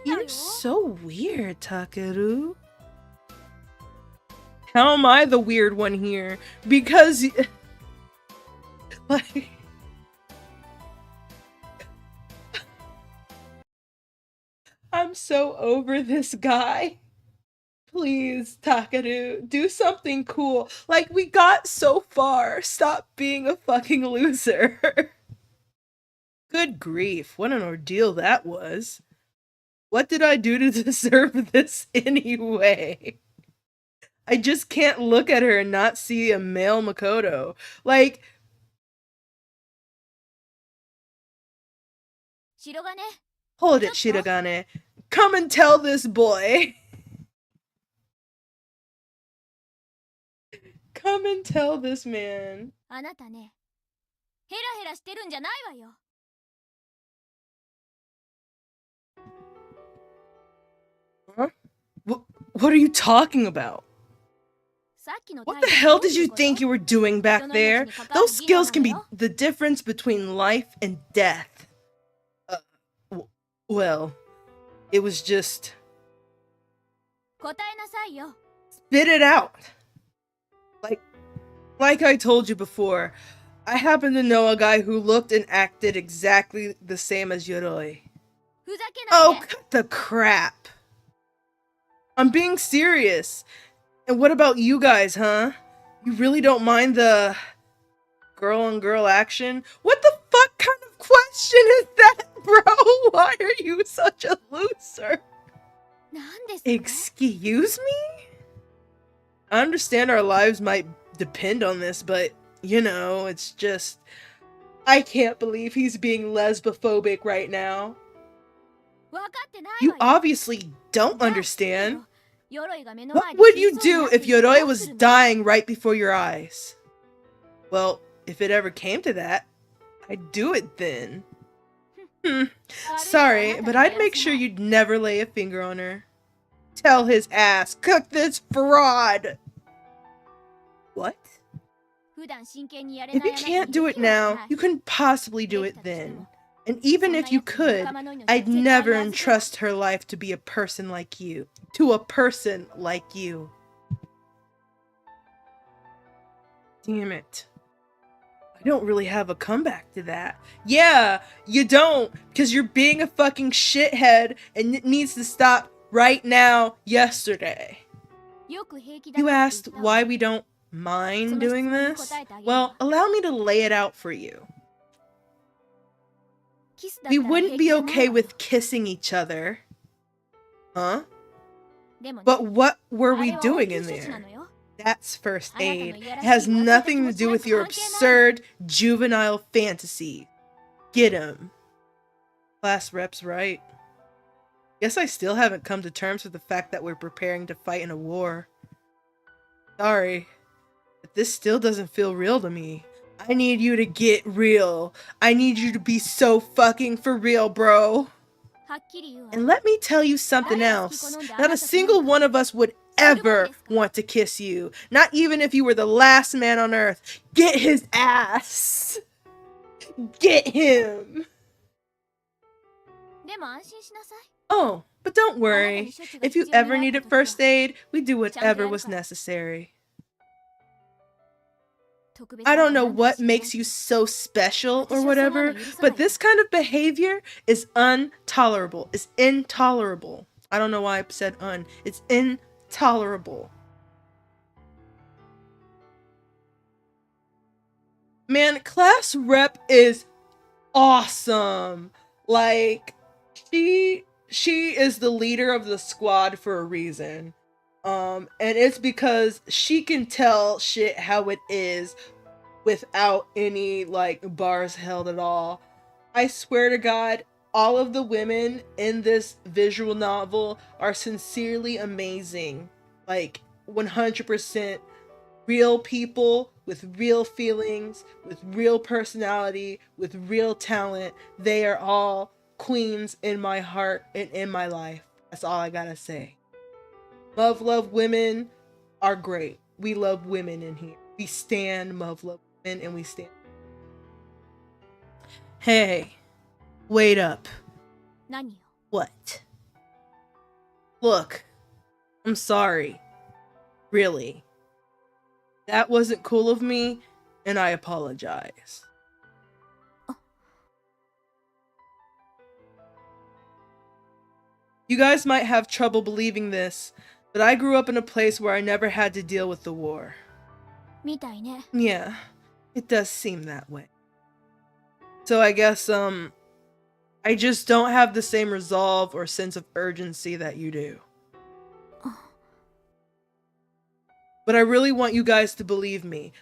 You're so weird, Takeru. How am I the weird one here? Because... like... I'm so over this guy. Please, Takeru, do something cool. Like, we got so far. Stop being a fucking loser. Good grief, what an ordeal that was. What did I do to deserve this anyway? I just can't look at her and not see a male Makoto. Like... Hold it, Shirogane. Come and tell this boy. come and tell this man. あなたね、ヘラヘラしてるんじゃないわよ。 Huh? What are you talking about? What the hell did you think you were doing back there? Those skills can be the difference between life and death. Well, it was just... 答えなさいよ。 Spit it out! Like I told you before, I happen to know a guy who looked and acted exactly the same as Yoroi. ふざけないで。 Oh, cut the crap! I'm being serious. And what about you guys, huh? You really don't mind the girl-on-girl action? What the fuck kind of question is that, bro? Why are you such a loser? なんですか? Excuse me? I understand our lives might depend on this, but, you know, it's just... I can't believe he's being lesbophobic right now. わかってないわよ。 You obviously don't understand. 鎧が目の What 前で would you 死にそうに do なって if いるの Yoroi どう was するの? dying right before your eyes? Well, if it ever came to that, I'd do it then. Sorry, but I'd make sure you'd never lay a finger on her. Tell his ass, cook this fraud! What? 普段真剣にやれ If ない you あなたに can't do it できるわ now, けない。 you couldn't possibly do it then. And even if you could, I'd never entrust her life to be a person like you. To a person like you. Damn it. I don't really have a comeback to that. Yeah, you don't, because you're being a fucking shithead and it needs to stop right now, yesterday. よく平気だ You なって asked 言ったわ。 why we don't mind doing this? Well, allow me to lay it out for you. キスだっ We たら平 wouldn't 気 be じゃない okay わよ。 with kissing each other. Huh? でもね、 But what were あ we れは応 doing 急 in 処置な there? のよ。 That's first あなたの aid. いや It らし has い噂たち nothing も to ち do ゃん with と your 関係ないわ。 absurd juvenile fantasy. Get him. Class rep's right. Guess I still haven't come to terms with the fact that we're preparing to fight in a war. Sorry, but this still doesn't feel real to me. I need you to get real. I need you to be so fucking for real, bro. はっきり言うわ。 And let me tell you something else. Not a single one of us would ever want to kiss you. Not even if you were the last man on earth. Get his ass. Get him. でも安心しなさい。 Oh, but don't worry. If you ever needed first aid, we do whatever was necessary. 特別 I な don't の know なんて what 知らない makes you so special or 私はそんなの whatever, 許さない but this kind of behavior is intolerable. It's intolerable. I don't know why I said un. It's intolerable. Man, class rep is awesome. Like, she is the leader of the squad for a reason. And it's because she can tell shit how it is without any, like, bars held at all. I swear to God, all of the women in this visual novel are sincerely amazing. Like, 100% real people with real feelings, with real personality, with real talent. They are all queens in my heart and in my life. That's all I gotta say. Muv-luv women are great. We love women in here. We stand muv-luv women and we stand. Hey, wait up. 何よ。 What? Look, I'm sorry. Really. That wasn't cool of me, and I apologize. You guys might have trouble believing this, but I grew up in a place where I never had to deal with the war. みたいね。 Yeah, it does seem that way. So I guess, I just don't have the same resolve or sense of urgency that you do. But I really want you guys to believe me.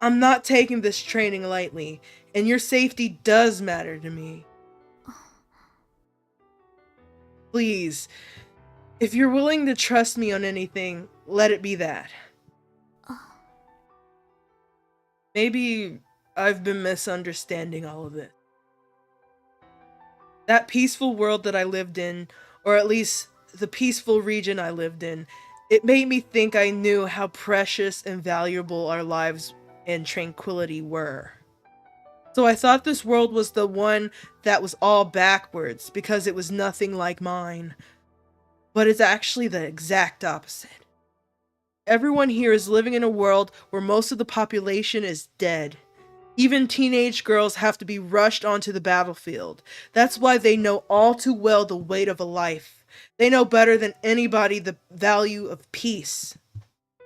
I'm not taking this training lightly, and your safety does matter to me. Please, if you're willing to trust me on anything, let it be that. Maybe I've been misunderstanding all of this. That peaceful world that I lived in, or at least the peaceful region I lived in, it made me think I knew how precious and valuable our lives and tranquility were. So I thought this world was the one that was all backwards because it was nothing like mine. But it's actually the exact opposite. Everyone here is living in a world where most of the population is dead. Even teenage girls have to be rushed onto the battlefield. That's why they know all too well the weight of a life. They know better than anybody the value of peace.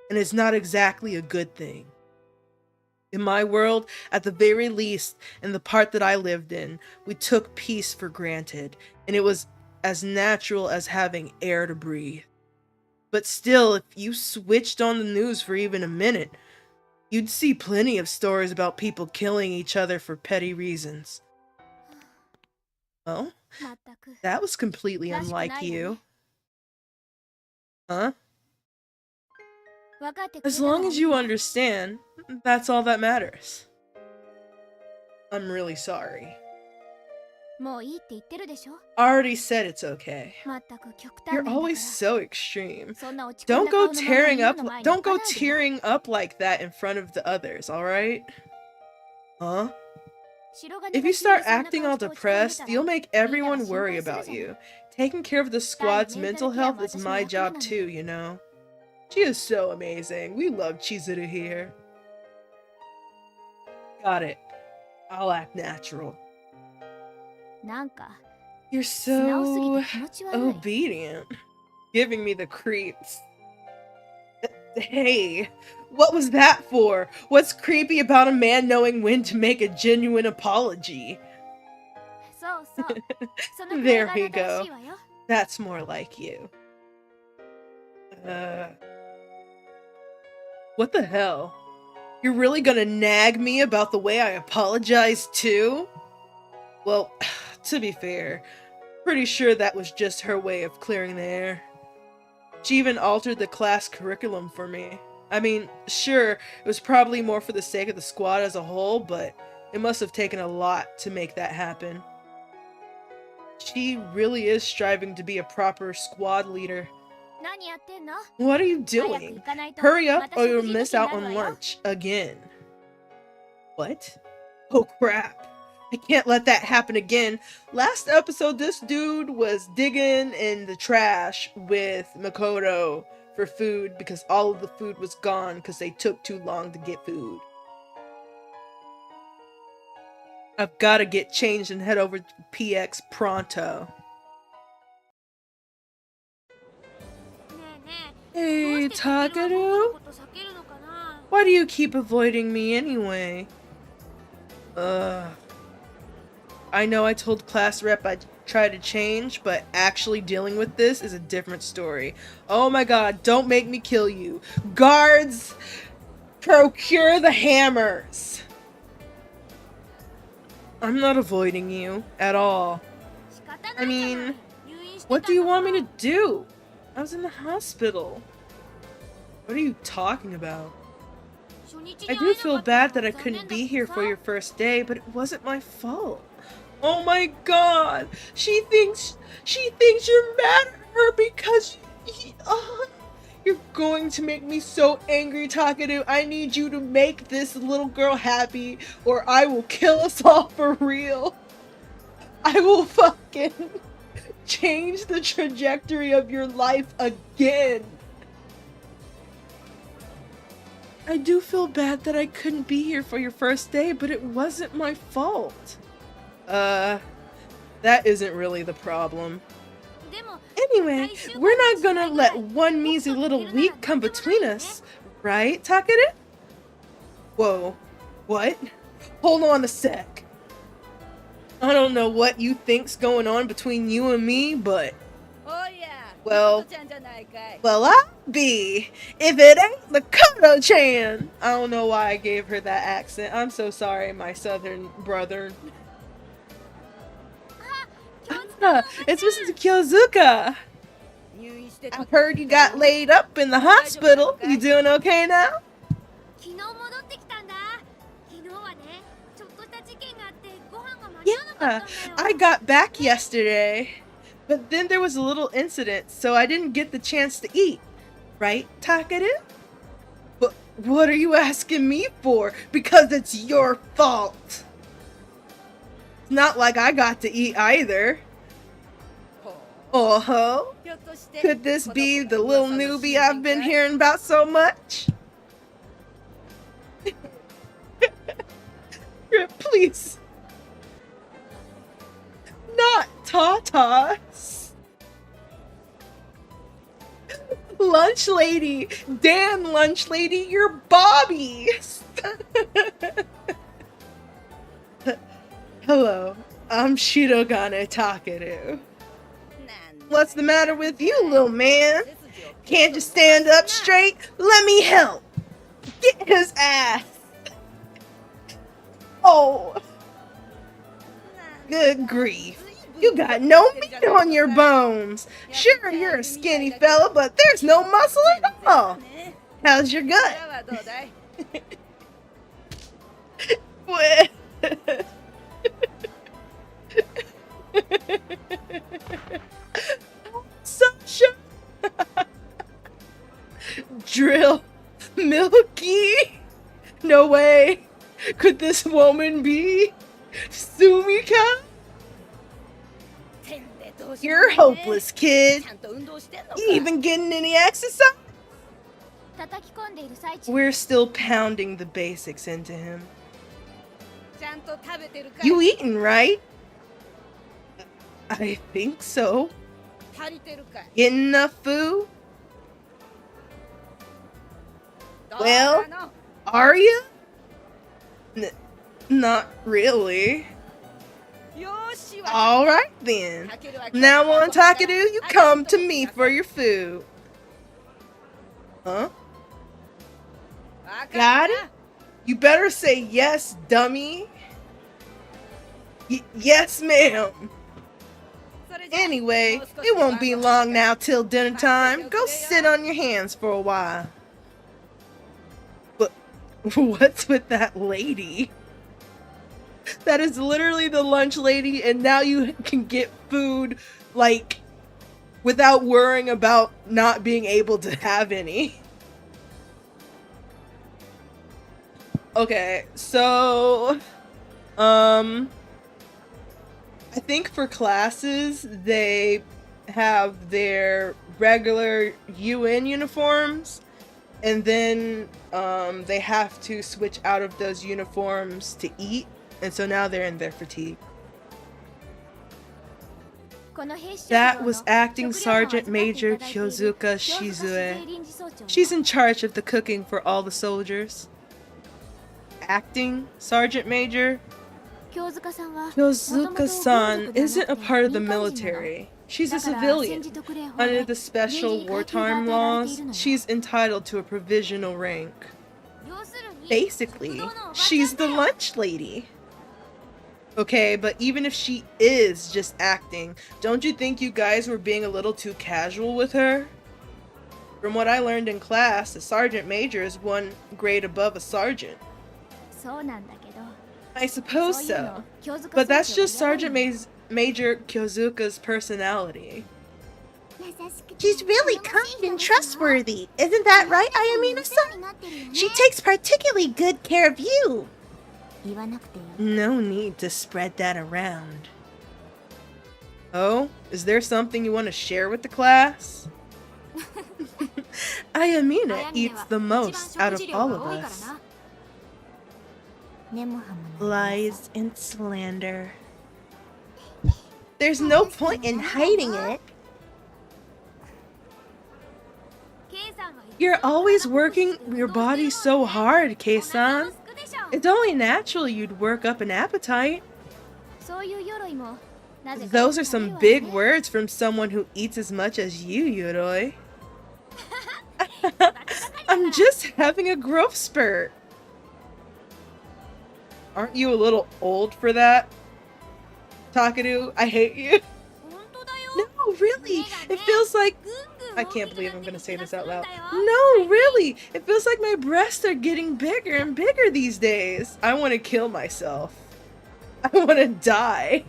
And it's not exactly a good thing. In my world, at the very least, in the part that I lived in, we took peace for granted, and it was as natural as having air to breathe. But still, if you switched on the news for even a minute, you'd see plenty of stories about people killing each other for petty reasons. Well, that was completely unlike you. Huh? As long as you understand, that's all that matters. I'm really sorry. I already said it's okay. You're always so extreme. Don't go tearing up like that in front of the others, alright? Huh? If you start acting all depressed, you'll make everyone worry about you. Taking care of the squad's mental health is my job too, you know? She is so amazing. We love Chizuru here. Got it. I'll act natural. You're so obedient. Giving me the creeps. Hey, what was that for? What's creepy about a man knowing when to make a genuine apology? There we go. That's more like you. What the hell? You're really gonna nag me about the way I apologize too? Well, to be fair, pretty sure that was just her way of clearing the air. She even altered the class curriculum for me. I mean, sure, it was probably more for the sake of the squad as a whole, but it must have taken a lot to make that happen. She really is striving to be a proper squad leader. What are you doing? Hurry up or you'll miss out on lunch again. What? Oh crap. I can't let that happen again. Last episode, this dude was digging in the trash with Makoto for food because all of the food was gone because they took too long to get food. I've got to get changed and head over to PX pronto. Hey, Takeru? Why do you keep avoiding me anyway? I know I told class rep I'd try to change, but actually dealing with this is a different story. Oh my god, don't make me kill you. Guards, procure the hammers. I'm not avoiding you at all. I mean, what do you want me to do? I was in the hospital. What are you talking about? I do feel bad that I couldn't be here for your first day, but it wasn't my fault. Oh my god! She thinks you're mad at her because you're going to make me so angry, Takeru. I need you to make this little girl happy or I will kill us all for real. I will fucking change the trajectory of your life again. I do feel bad that I couldn't be here for your first day, but it wasn't my fault. That isn't really the problem. Anyway, we're not gonna let one measly little week come between us, right, Takeru? Whoa, what? Hold on a sec. I don't know what you think's going on between you and me, but... Well, I'll be, if it ain't Makoto-chan! I don't know why I gave her that accent. I'm so sorry, my southern brother. It's Mr. Kyozuka! I heard you got laid up in the hospital. You doing okay now? Yeah, I got back yesterday, but then there was a little incident, so I didn't get the chance to eat. Right, Takeru? But what are you asking me for? Because it's your fault. It's not like I got to eat either. Oh-ho? Could this be the little newbie I've been hearing about so much? Please. Not tatas. Lunch lady. Damn, lunch lady, you're Bobby. Hello, I'm Shirogane Takeru. What's the matter with you, little man? Can't you stand up straight? Let me help. Get his ass. Oh. Good grief. You got no meat on your bones. Sure, you're a skinny fella, but there's no muscle at all. How's your gut? What? Sunshine. Drill. Milky. No way. Could this woman be Sumika? You're hopeless, kid. You even getting any exercise? We're still pounding the basics into him. You eating, right? I think so. Getting enough food? Well, are you? Not really. Alright then. Now on, Takeru, you come to me for your food. Huh? Got it? You better say yes, dummy. Yes, ma'am. Anyway, it won't be long now till dinner time. Go sit on your hands for a while. But what's with that lady? That is literally the lunch lady, and now you can get food, like, without worrying about not being able to have any. Okay, so, I think for classes, they have their regular UN uniforms, and then, they have to switch out of those uniforms to eat. And so now they're in their fatigue. That was Acting Sergeant Major Kyozuka Shizue. She's in charge of the cooking for all the soldiers. Acting Sergeant Major? Kyozuka-san isn't a part of the military. She's a civilian. Under the special wartime laws, she's entitled to a provisional rank. Basically, she's the lunch lady. Okay, but even if she is just acting, don't you think you guys were being a little too casual with her? From what I learned in class, a sergeant major is one grade above a sergeant. I suppose so, but that's just Sergeant Major Kyozuka's personality. She's really kind and trustworthy, isn't that right, Ayamina-san? She takes particularly good care of you. No need to spread that around. Oh, is there something you want to share with the class? Ayamina eats the most out of all of us. Lies and slander. There's no point in hiding it. You're always working your body so hard, Kei-san. It's only natural you'd work up an appetite. Those are some big words from someone who eats as much as you, Yoroi. I'm just having a growth spurt. Aren't you a little old for that? Takeru, I hate you. No, really. It feels like... I can't believe I'm gonna say this out loud. No, really. It feels like my breasts are getting bigger and bigger these days. I want to kill myself. I want to die.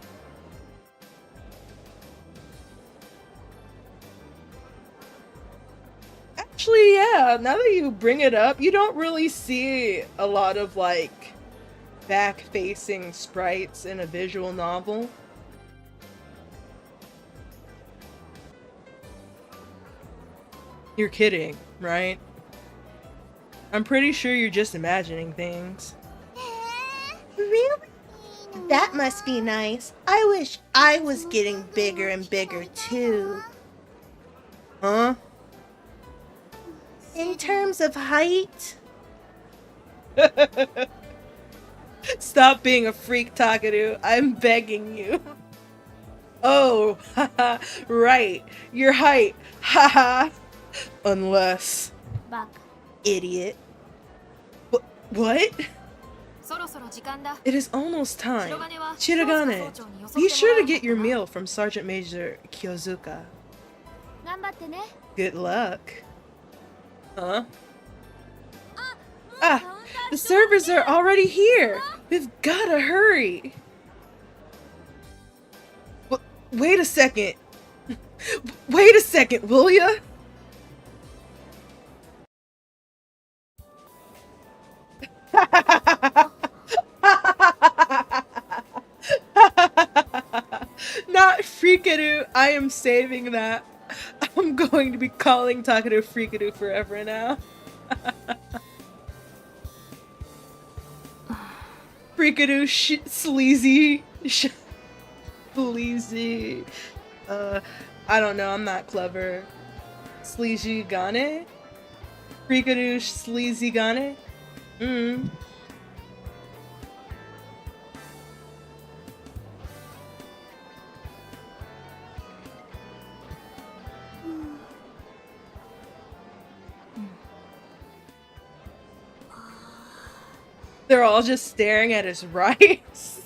Actually, yeah, now that you bring it up, you don't really see a lot of, like, back-facing sprites in a visual novel. You're kidding, right? I'm pretty sure you're just imagining things. Really? That must be nice. I wish I was getting bigger and bigger too. Huh? In terms of height? Stop being a freak, Takeru. I'm begging you. Oh, haha, right. Your height. Haha. Unless. Idiot. What? It is almost time. Shirogane, be sure to get your meal from Sergeant Major Kyozuka. Good luck. Huh? Ah, the servers are already here. We've gotta hurry. Wait a second. Wait a second, will ya? Not Freakadoo. I am saving that. I'm going to be calling Takeru Freakadoo forever now. Freakadoo sleazy. Sleazy. I don't know. I'm not clever. Sleazy Gane? Freakadoo Sleazy Gane? They're all just staring at his rice.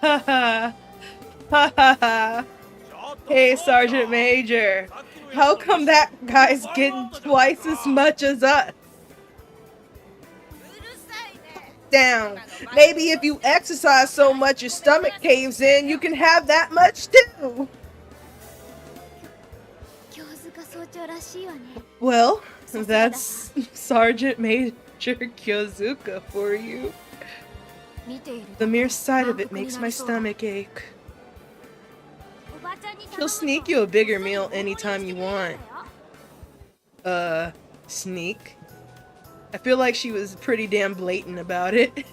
Ha ha. Ha ha ha. Hey, Sergeant Major. How come that guy's getting twice as much as us? Down. Maybe if you exercise so much your stomach caves in, you can have that much too. Well, that's Sergeant Major Kyozuka for you. The mere sight of it makes my stomach ache. She'll sneak you a bigger meal anytime you want. Sneak? I feel like she was pretty damn blatant about it.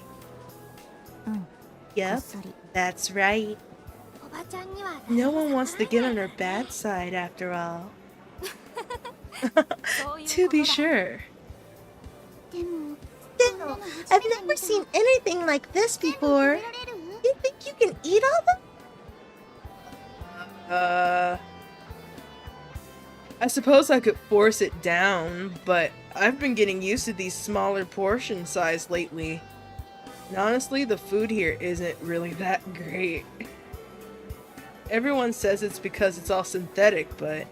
Yep, that's right. No one wants to get on her bad side after all. To be sure. Still, I've never seen anything like this before. You think you can eat all of them? I suppose I could force it down, but I've been getting used to these smaller portion size lately. And honestly, the food here isn't really that great. Everyone says it's because it's all synthetic, but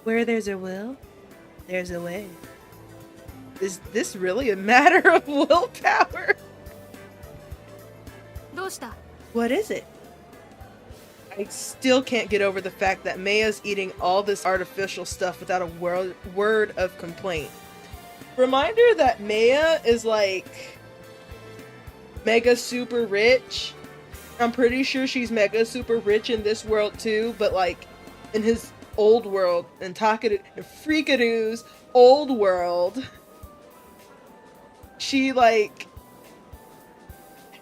where there's a will, there's a way. Is this really a matter of willpower? What is it? I still can't get over the fact that Meia's eating all this artificial stuff without a word of complaint. Reminder that Meia is like mega super rich. I'm pretty sure she's mega super rich in this world too, but like in his old world and Freakadoo's old world, she like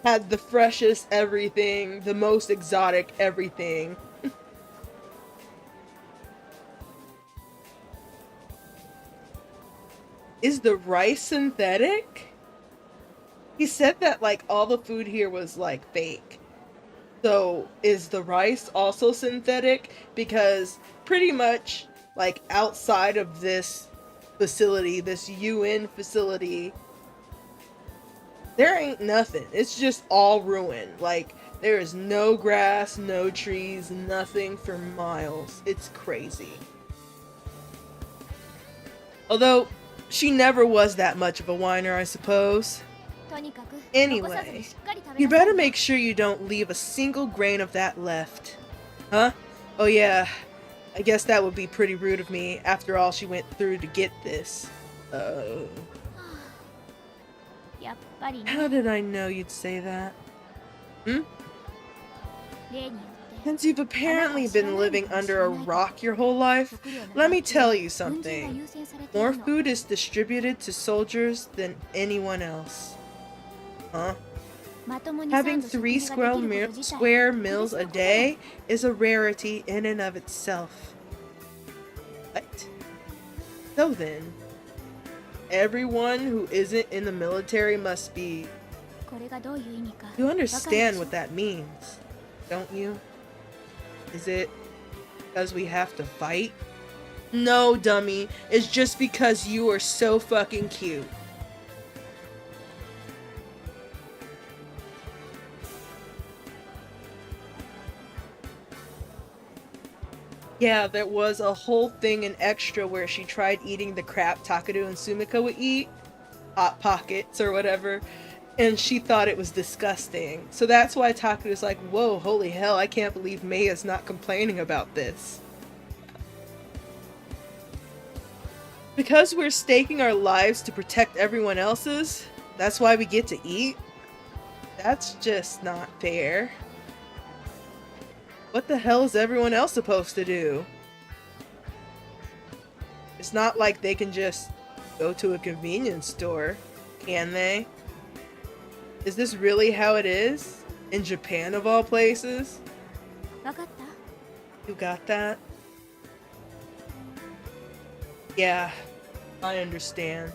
had the freshest everything, the most exotic everything. Is the rice synthetic? He said that like all the food here was like fake. So is the rice also synthetic? Because pretty much like outside of this facility, this UN facility, there ain't nothing. It's just all ruin. Like, there is no grass, no trees, nothing for miles. It's crazy. Although, she never was that much of a whiner, I suppose. Anyway, you better make sure you don't leave a single grain of that left. Huh? Oh yeah, I guess that would be pretty rude of me after all she went through to get this. How did I know you'd say that? Since you've apparently been living under a rock your whole life, let me tell you something. More food is distributed to soldiers than anyone else. Huh? Having 3 square meals a day is a rarity in and of itself. What? So then, everyone who isn't in the military must be... You understand what that means, don't you? Is it because we have to fight? No, dummy. It's just because you are so fucking cute. Yeah, there was a whole thing in Extra where she tried eating the crap Takeru and Sumika would eat. Hot Pockets or whatever. And she thought it was disgusting. So that's why Takeru's like, whoa, holy hell, I can't believe Meia's not complaining about this. Because we're staking our lives to protect everyone else's, that's why we get to eat? That's just not fair. What the hell is everyone else supposed to do? It's not like they can just go to a convenience store, can they? Is this really how it is? In Japan of all places? You got that? Yeah, I understand.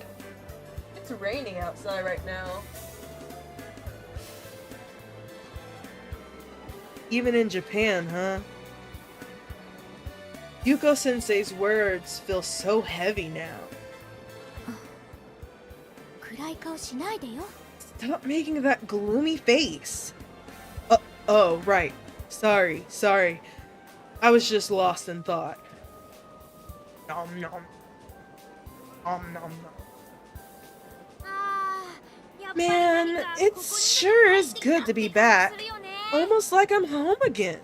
It's raining outside right now. Even in Japan, huh? Yuko-sensei's words feel so heavy now. Stop making that gloomy face. Oh, right. Sorry. I was just lost in thought. Nom nom. Nom nom nom. Man, it sure is good to be back. Almost like I'm home again.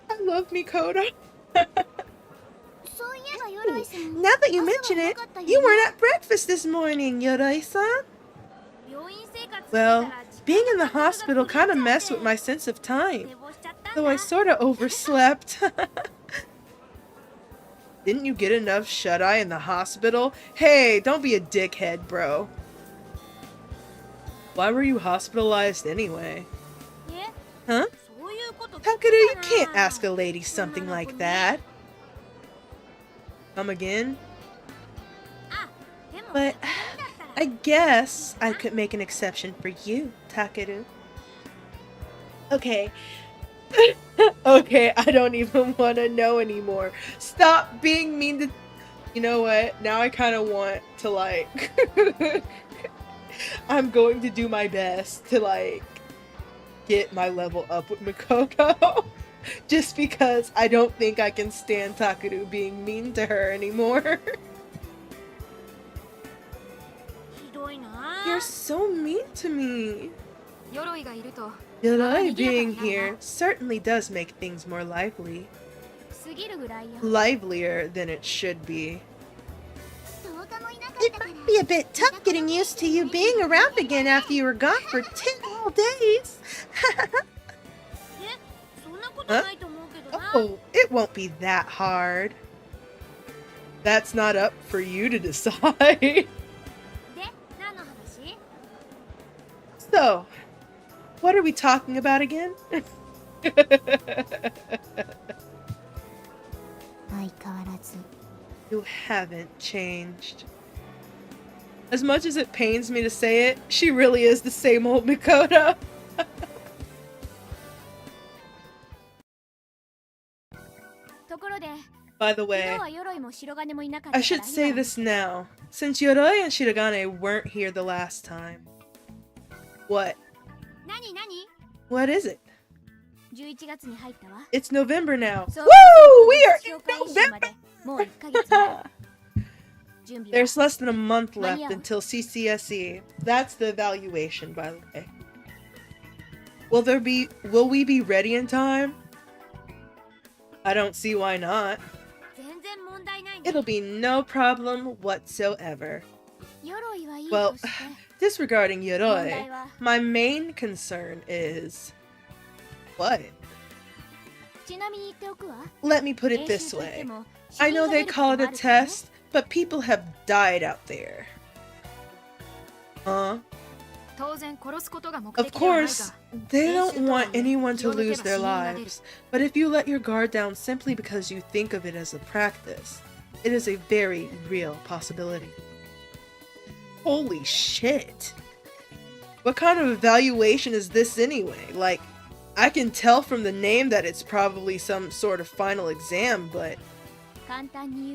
I love Mikoto. Now that you mention it, you weren't at breakfast this morning, Yoroi-san. Well, being in the hospital kind of messed with my sense of time, so I sort of overslept. Didn't you get enough shut-eye in the hospital? Hey, don't be a dickhead, bro. Why were you hospitalized anyway? Huh? Takeru, you can't ask a lady something like that. Come again? But I guess I could make an exception for you, Takeru. Okay. Okay, I don't even want to know anymore. Stop being mean to... You know what? Now I kind of want to, like... I'm going to do my best to, like, get my level up with Mikoto. Just because I don't think I can stand Takeru being mean to her anymore. You're so mean to me. Yoroi being here certainly does make things more lively. Livelier than it should be. It might be a bit tough getting used to you being around again after you were gone for 10 whole days. Huh? Oh, it won't be that hard. That's not up for you to decide. So, what are we talking about again? You haven't changed. As much as it pains me to say it, she really is the same old Mikoto. By the way, I should say this now, since Yoroi and Shirogane weren't here the last time. What? What is it? It's November now. Woo! We are in November! There's less than a month left until CCSE. That's the evaluation, by the way. Will we be ready in time? I don't see why not. It'll be no problem whatsoever. Well, disregarding Yoroi, my main concern is... what? Let me put it this way. I know they call it a test, but people have died out there. Huh? Of course, they don't want anyone to lose their lives, but if you let your guard down simply because you think of it as a practice, it is a very real possibility. Holy shit! What kind of evaluation is this anyway? Like, I can tell from the name that it's probably some sort of final exam, but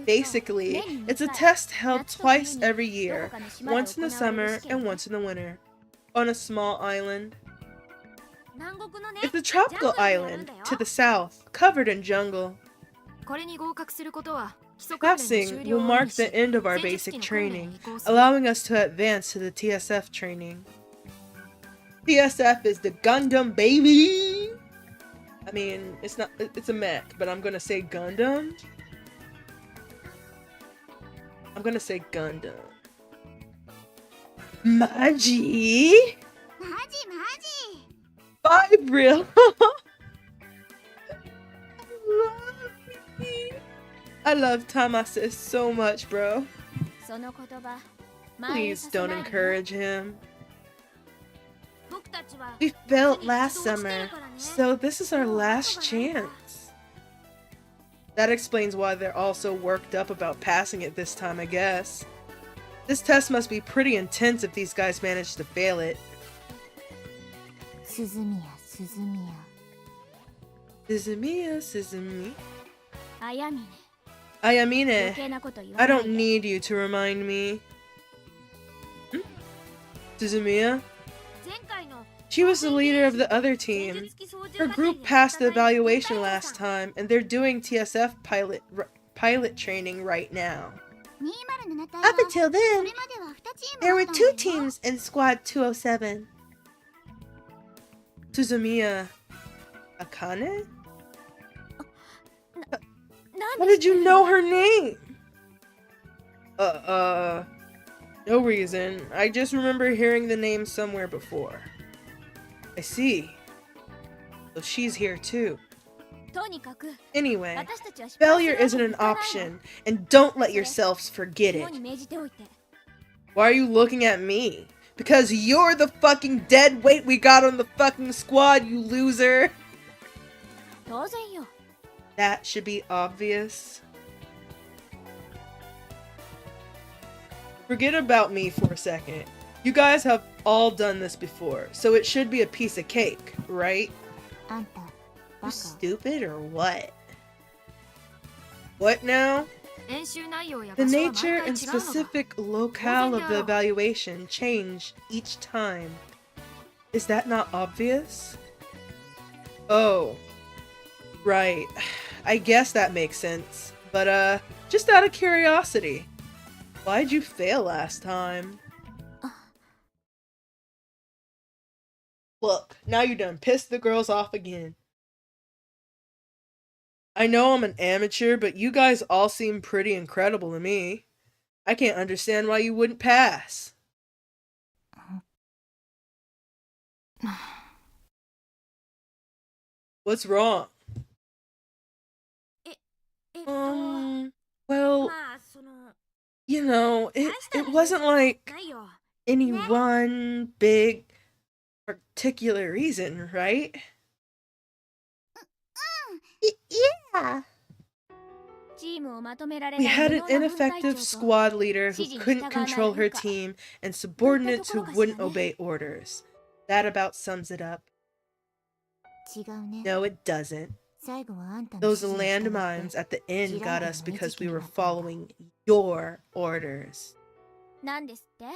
basically, it's a test held twice every year, once in the summer and once in the winter, on a small island. It's a tropical island to the south, covered in jungle. Passing will mark the end of our basic training, allowing us to advance to the TSF training. TSF is the Gundam, baby! I mean, it's a mech, but I'm gonna say Gundam. I'm gonna say Gundam. Maji? Vibe real. I love Tamase so much, bro. Please don't encourage him. We failed last summer, so this is our last chance. That explains why they're all so worked up about passing it this time, I guess. This test must be pretty intense if these guys manage to fail it. Suzumiya. Ayamine. I don't need you to remind me. Suzumiya? She was the leader of the other team. Her group passed the evaluation last time, and they're doing TSF pilot training right now. Up until then, there were 2 teams in Squad 207. Suzumiya Akane? How did you know her name? No reason. I just remember hearing the name somewhere before. I see. So she's here too. Anyway, failure isn't an option, and don't let yourselves forget it. Why are you looking at me? Because you're the fucking dead weight we got on the fucking squad, you loser! That should be obvious. Forget about me for a second. You guys have all done this before, so it should be a piece of cake, right? You stupid or what? What now? The nature and specific locale of the evaluation change each time. Is that not obvious? Oh. Right. I guess that makes sense. But, just out of curiosity, why'd you fail last time? Look, now you done pissed the girls off again. I know I'm an amateur, but you guys all seem pretty incredible to me. I can't understand why you wouldn't pass. What's wrong? Well, you know, it wasn't like any one big particular reason, right? Yeah. We had an ineffective squad leader who couldn't control her team and subordinates who wouldn't obey orders. That about sums it up. No, it doesn't. Those landmines at the end got us because we were following your orders.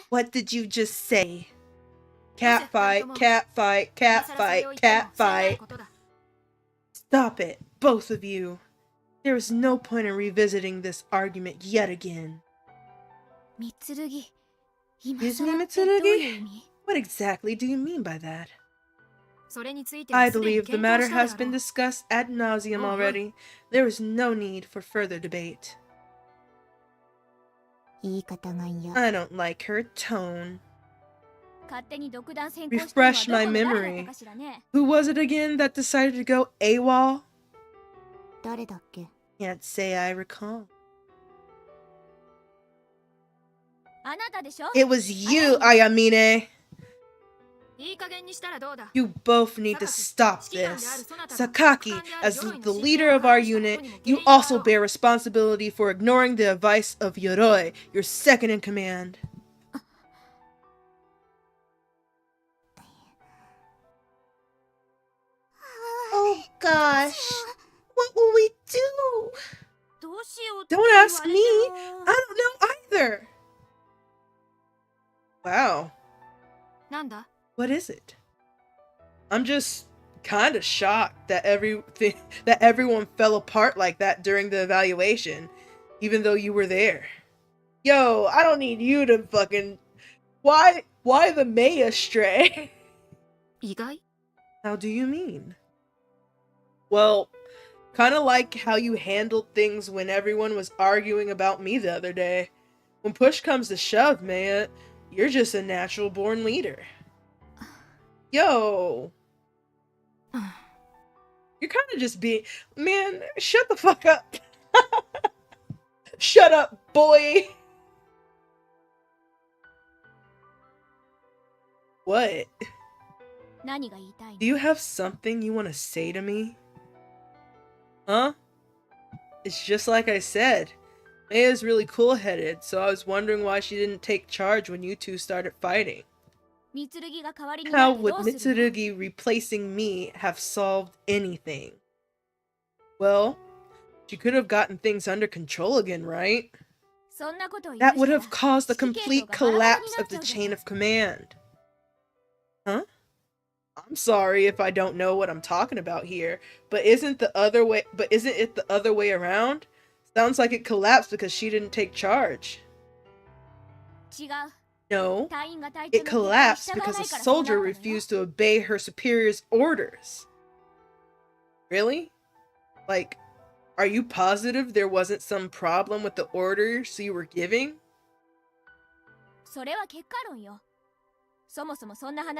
What did you just say? Cat fight, cat fight, cat fight, cat fight. Stop it, both of you. There is no point in revisiting this argument yet again. Excuse me, Mitsurugi? What exactly do you mean by that? I believe the matter has been discussed ad nauseum already. There is no need for further debate. I don't like her tone. Refresh my memory. Who was it again that decided to go AWOL? Can't say I recall. It was you, Ayamine. You both need to stop this. Sakaki, as the leader of our unit, you also bear responsibility for ignoring the advice of Yoroi, your second in command. Oh gosh, what will we do? Don't ask me. I don't know either. Wow. What is it? I'm just kind of shocked that everyone fell apart like that during the evaluation, even though you were there. Yo, I don't need you to fucking... Why the Maya stray? How do you mean? Well, kind of like how you handled things when everyone was arguing about me the other day. When push comes to shove, man, you're just a natural born leader. Yo. You're kind of just being... Man, shut the fuck up. Shut up, boy. What? Do you have something you want to say to me? Huh? It's just like I said. Maya's really cool-headed, so I was wondering why she didn't take charge when you two started fighting. How would Mitsurugi replacing me have solved anything? Well, she could have gotten things under control again, right? That would have caused a complete collapse of the chain of command. Huh? I'm sorry if I don't know what I'm talking about here, but isn't it the other way around? Sounds like it collapsed because she didn't take charge. No, it collapsed because a soldier refused to obey her superior's orders. Really? Like, are you positive there wasn't some problem with the orders you were giving?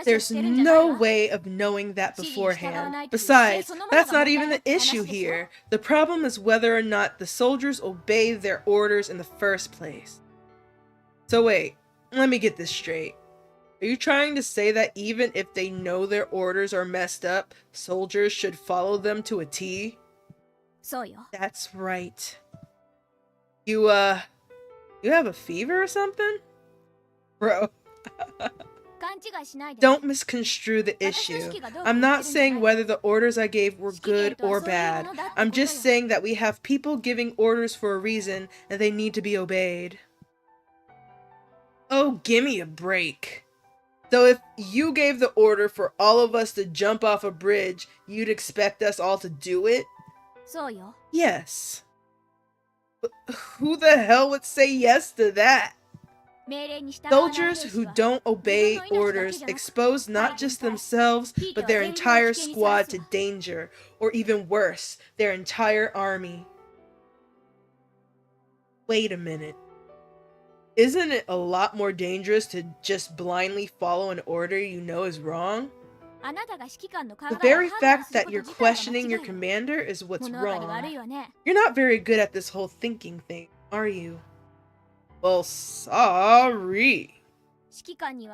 There's no way of knowing that beforehand. Besides, that's not even the issue here. The problem is whether or not the soldiers obey their orders in the first place. So wait, let me get this straight. Are you trying to say that even if they know their orders are messed up, soldiers should follow them to a T? That's right. You have a fever or something? Bro. Don't misconstrue the issue. I'm not saying whether the orders I gave were good or bad. I'm just saying that we have people giving orders for a reason and they need to be obeyed. Oh, gimme a break. So if you gave the order for all of us to jump off a bridge, you'd expect us all to do it? Yes. But who the hell would say yes to that? Soldiers who don't obey orders expose not just themselves, but their entire squad to danger, or even worse, their entire army. Wait a minute. Isn't it a lot more dangerous to just blindly follow an order you know is wrong? The very fact that you're questioning your commander is what's wrong. You're not very good at this whole thinking thing, are you? Well, sorry.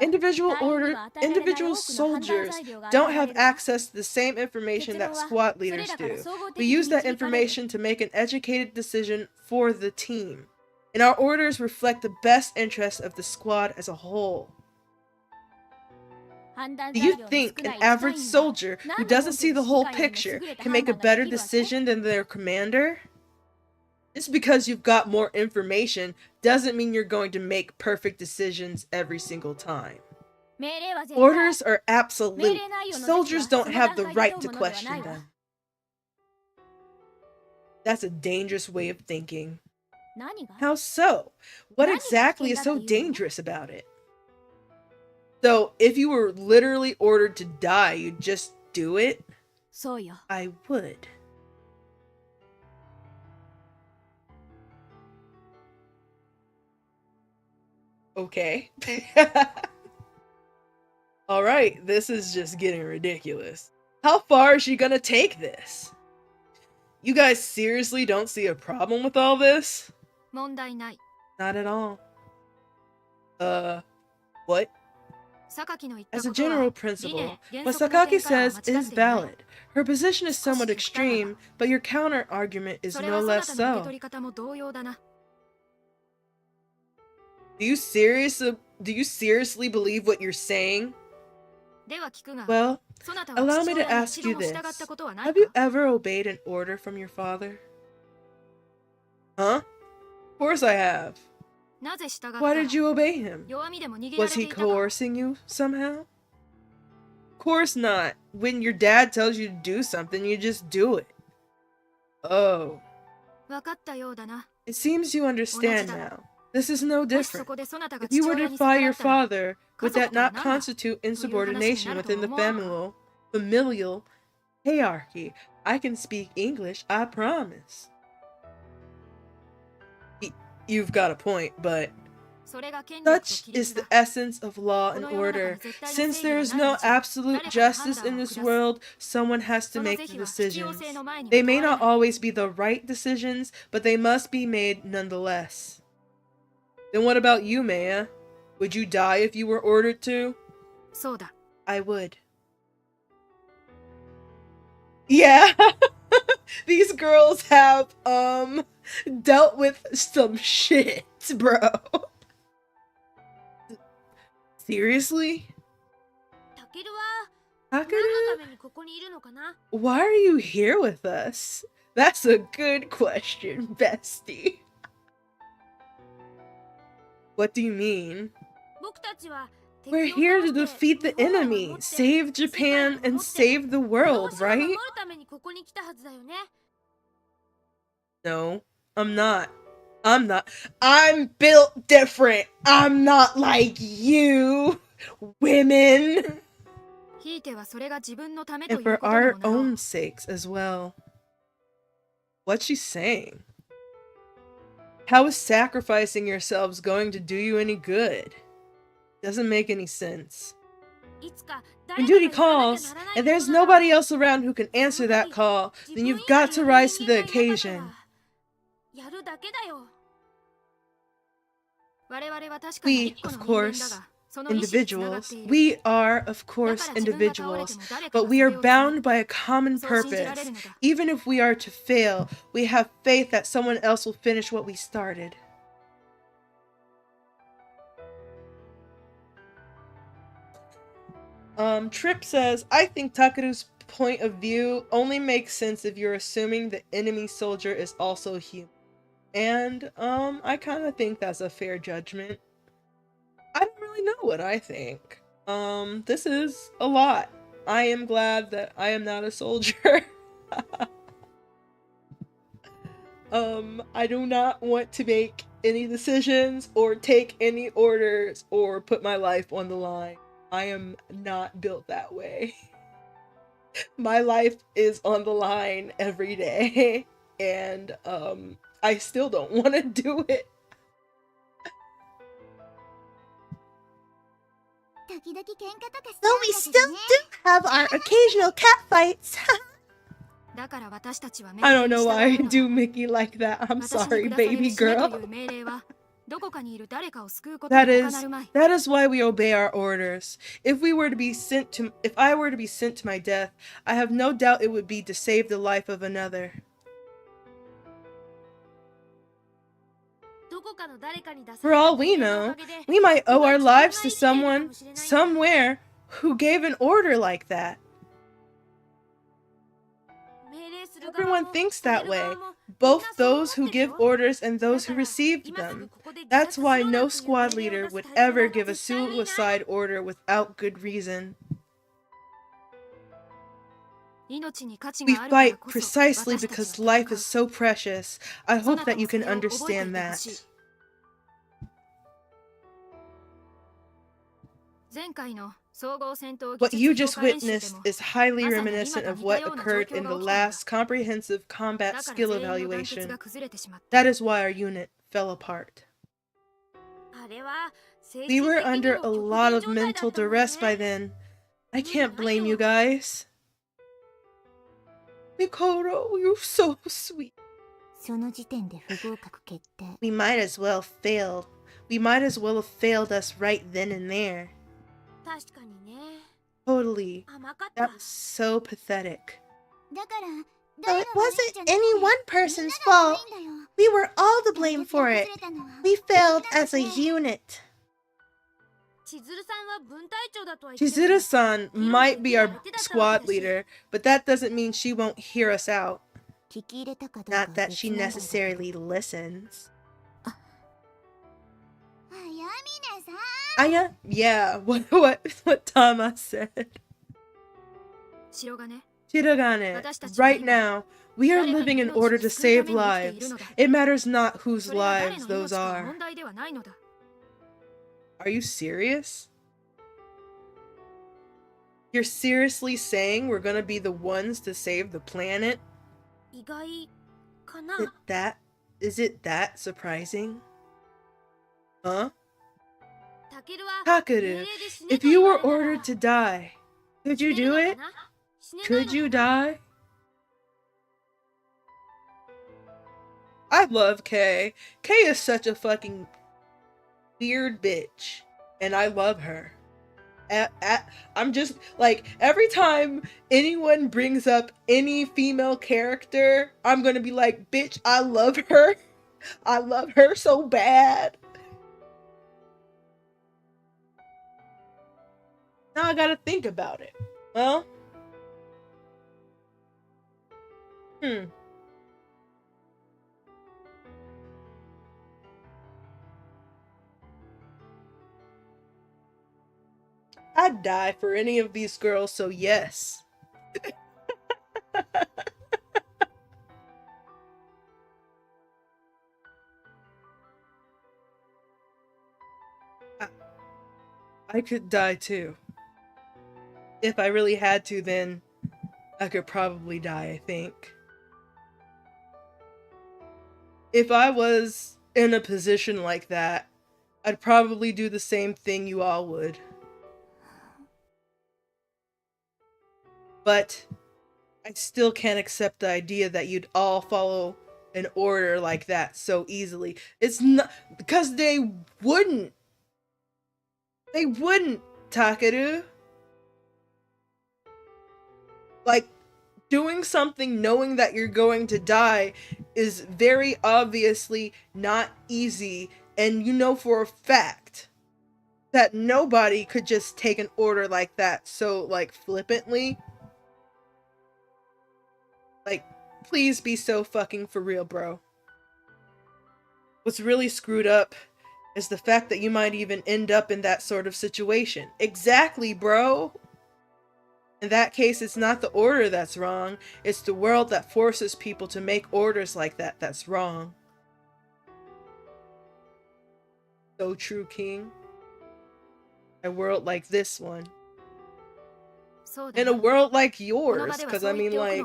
Individual soldiers don't have access to the same information that squad leaders do. We use that information to make an educated decision for the team. And our orders reflect the best interests of the squad as a whole. Do you think an average soldier who doesn't see the whole picture can make a better decision than their commander? Just because you've got more information doesn't mean you're going to make perfect decisions every single time. Orders are absolute. Soldiers don't have the right to question them. That's a dangerous way of thinking. How so? What exactly is so dangerous about it? So, if you were literally ordered to die, you'd just do it? I would. Okay. Alright, this is just getting ridiculous. How far is she gonna take this? You guys seriously don't see a problem with all this? Not at all. What? As a general principle, what Sakaki says is valid. Her position is somewhat extreme, but your counter-argument is no less so. Do you seriously believe what you're saying? Well, allow me to ask you this. Have you ever obeyed an order from your father? Huh? Of course I have. Why did you obey him? Was he coercing you somehow? Of course not. When your dad tells you to do something, you just do it. Oh. It seems you understand now. This is no different. If you were to defy your father, would that not constitute insubordination within the familial hierarchy? I can speak English, I promise. You've got a point, but such is the essence of law and order. Since there is no absolute justice in this world, someone has to make the decisions. They may not always be the right decisions, but they must be made nonetheless. Then what about you, Maya? Would you die if you were ordered to? I would. Yeah. These girls have, dealt with some shit, bro. Seriously? Takeru? Why are you here with us? That's a good question, bestie. What do you mean? We're here to defeat the enemy, save Japan, and save the world, right? No, I'm not. I'm built different. I'm not like you, women. And for our own sakes as well. What's she saying? How is sacrificing yourselves going to do you any good? Doesn't make any sense. When duty calls, and there's nobody else around who can answer that call, then you've got to rise to the occasion. We, of course, individuals, but we are bound by a common purpose. Even if we are to fail, we have faith that someone else will finish what we started. Trip says, I think Takeru's point of view only makes sense if you're assuming the enemy soldier is also human. And, I kind of think that's a fair judgment. I don't really know what I think. This is a lot. I am glad that I am not a soldier. I do not want to make any decisions or take any orders or put my life on the line. I am not built that way. My life is on the line every day, and, I still don't want to do it. Though we still do have our occasional catfights. I don't know why I do Mickey like that. I'm sorry, baby girl. That is why we obey our orders. If I were to be sent to my death, I have no doubt it would be to save the life of another. For all we know, we might owe our lives to someone, somewhere, who gave an order like that. Everyone thinks that way, both those who give orders and those who received them. That's why no squad leader would ever give a suicide order without good reason. We fight precisely because life is so precious. I hope that you can understand that. What you just witnessed is highly reminiscent of what occurred in the last comprehensive combat skill evaluation. That is why our unit fell apart. We were under a lot of mental duress by then. I can't blame you guys. Mikoto, you're so sweet. We might as well fail. We might as well have failed us right then and there. Totally. That was so pathetic. So it wasn't any one person's fault. We were all to blame for it. We failed as a unit. Chizuru-san might be our squad leader, but that doesn't mean she won't hear us out. Not that she necessarily listens. Aya? Yeah, what Tama said. Shirogane, right now, we are living in order to save lives. It matters not whose lives those are. Are you serious? You're seriously saying we're gonna be the ones to save the planet? Is it that surprising? Huh? Takeru, if you were ordered to die, could you do it? Could you die? I love Kay. Kay is such a fucking weird bitch, and I love her. I'm just like, every time anyone brings up any female character, I'm gonna be like, bitch, I love her. I love her so bad. Now I gotta think about it. Well, I'd die for any of these girls, so yes. I could die too. If I really had to, then I could probably die, I think. If I was in a position like that, I'd probably do the same thing you all would. But I still can't accept the idea that you'd all follow an order like that so easily. It's not because they wouldn't. They wouldn't, Takeru. Like, doing something knowing that you're going to die is very obviously not easy, and you know for a fact that nobody could just take an order like that so, like, flippantly. Like, please be so fucking for real, bro. What's really screwed up is the fact that you might even end up in that sort of situation. Exactly, bro! In that case, it's not the order that's wrong, it's the world that forces people to make orders like that that's wrong. So true, King. A world like this one. In a world like yours, because I mean, like...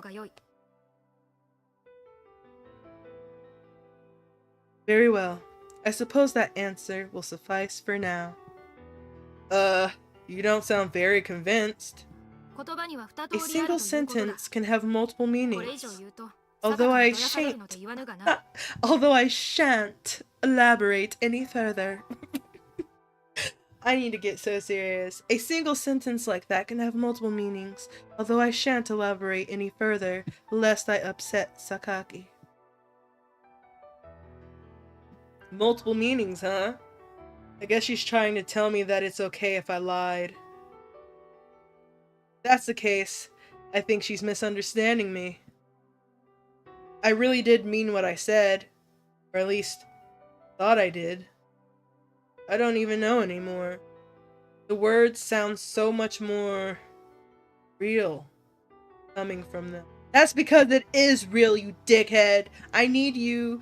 Very well. I suppose that answer will suffice for now. You don't sound very convinced. A single sentence can have multiple meanings. Although I shan't elaborate any further. I need to get so serious. A single sentence like that can have multiple meanings. Although I shan't elaborate any further, lest I upset Sakaki. Multiple meanings, huh? I guess she's trying to tell me that it's okay if I lied. If that's the case, I think she's misunderstanding me. I really did mean what I said. Or at least, thought I did. I don't even know anymore. The words sound so much more real. coming from them. That's because it is real, you dickhead. I need you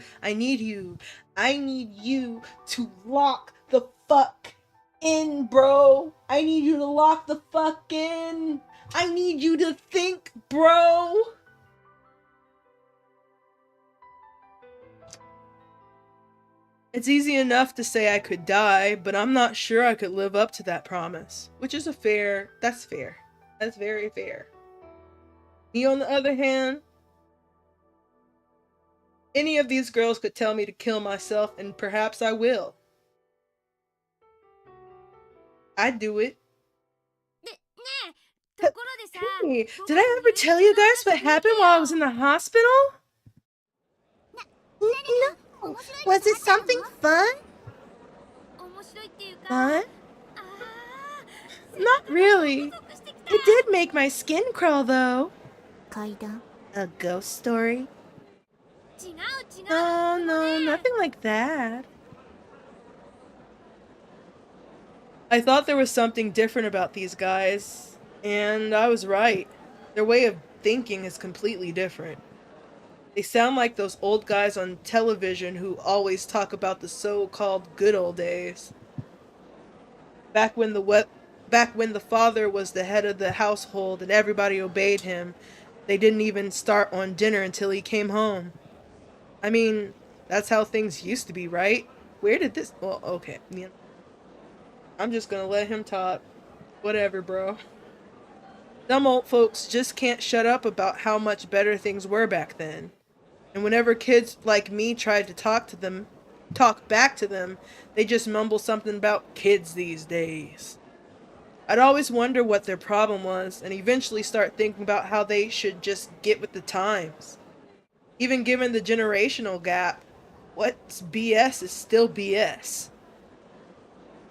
to lock the fuck in, bro. I need you to lock the fuck in. I need you to think, bro. It's easy enough to say I could die, but I'm not sure I could live up to that promise. Which is that's fair. That's very fair. Me, on the other hand, any of these girls could tell me to kill myself, and perhaps I will. I'd do it. Hey, did I ever tell you guys what happened while I was in the hospital? No. Was it something fun? Fun? Not really. It did make my skin crawl, though. A ghost story? No, nothing like that. I thought there was something different about these guys, and I was right. Their way of thinking is completely different. They sound like those old guys on television who always talk about the so-called good old days. Back when the father was the head of the household and everybody obeyed him, they didn't even start on dinner until he came home. I mean, that's how things used to be, right? Where did this... Well, okay. Yeah. I'm just gonna let him talk. Whatever, bro. Some old folks just can't shut up about how much better things were back then. And whenever kids like me tried to talk back to them, they just mumble something about kids these days. I'd always wonder what their problem was, and eventually start thinking about how they should just get with the times. Even given the generational gap, what's BS is still BS.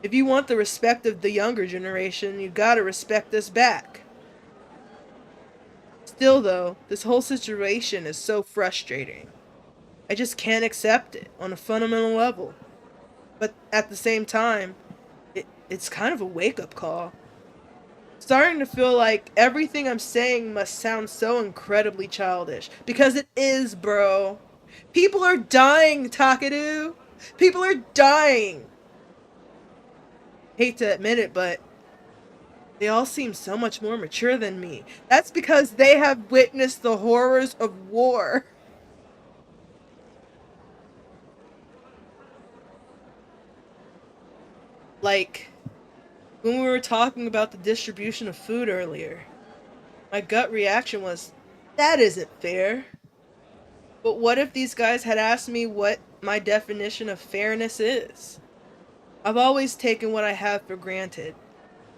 If you want the respect of the younger generation, you gotta respect us back. Still though, this whole situation is so frustrating. I just can't accept it on a fundamental level. But at the same time, it's kind of a wake-up call. Starting to feel like everything I'm saying must sound so incredibly childish. Because it is, bro. People are dying, Takeru. People are dying. Hate to admit it, but they all seem so much more mature than me. That's because they have witnessed the horrors of war. Like, when we were talking about the distribution of food earlier, my gut reaction was, that isn't fair. But what if these guys had asked me what my definition of fairness is? I've always taken what I have for granted.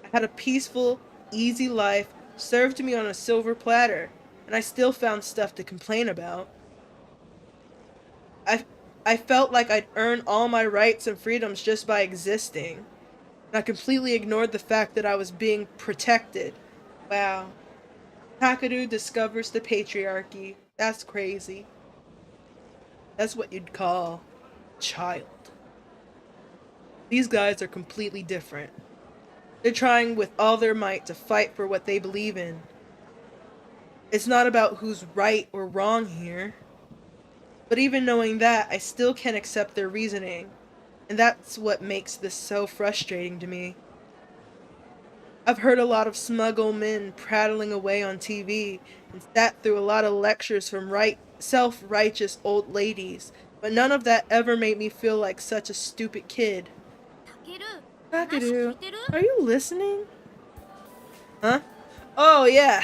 I had a peaceful, easy life served to me on a silver platter, and I still found stuff to complain about. I felt like I'd earned all my rights and freedoms just by existing. And I completely ignored the fact that I was being protected. Wow. Takeru discovers the patriarchy. That's crazy. That's what you'd call a child. These guys are completely different. They're trying with all their might to fight for what they believe in. It's not about who's right or wrong here. But even knowing that, I still can't accept their reasoning. And that's what makes this so frustrating to me. I've heard a lot of smug old men prattling away on TV and sat through a lot of lectures from self-righteous old ladies, but none of that ever made me feel like such a stupid kid. Takeru, are you listening? Huh? Oh yeah,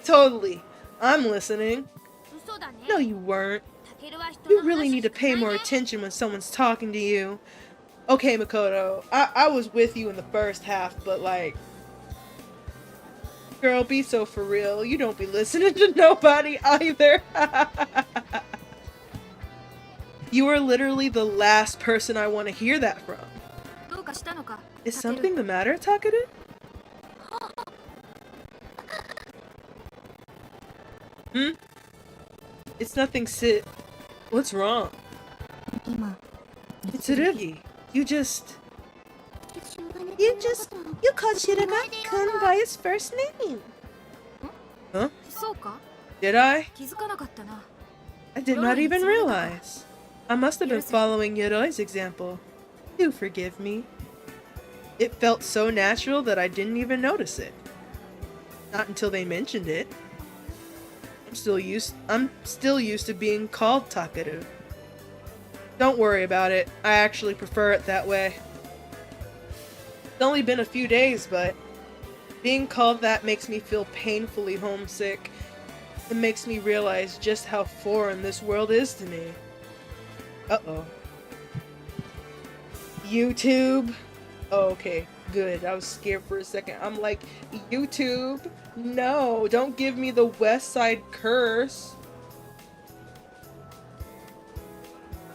totally. I'm listening. No, you weren't. You really need to pay more attention when someone's talking to you. Okay, Makoto, I was with you in the first half, but like... Girl, be so for real. You don't be listening to nobody either. You are literally the last person I want to hear that from. Is something the matter, Takeru? It's nothing, Sit. What's wrong? It's Tsurugi. You called Shirogane-kun by his first name. Huh? Did I? I did not even realize. I must have been following Yoroi's example. Do forgive me. It felt so natural that I didn't even notice it. Not until they mentioned it. I'm still used to being called takeru. Don't worry about it. I actually prefer it that way. It's only been a few days, but being called that makes me feel painfully homesick. It makes me realize just how foreign this world is to me. Uh-oh. YouTube? Oh, okay, good. I was scared for a second. I'm like, YouTube? No, don't give me the West Side curse.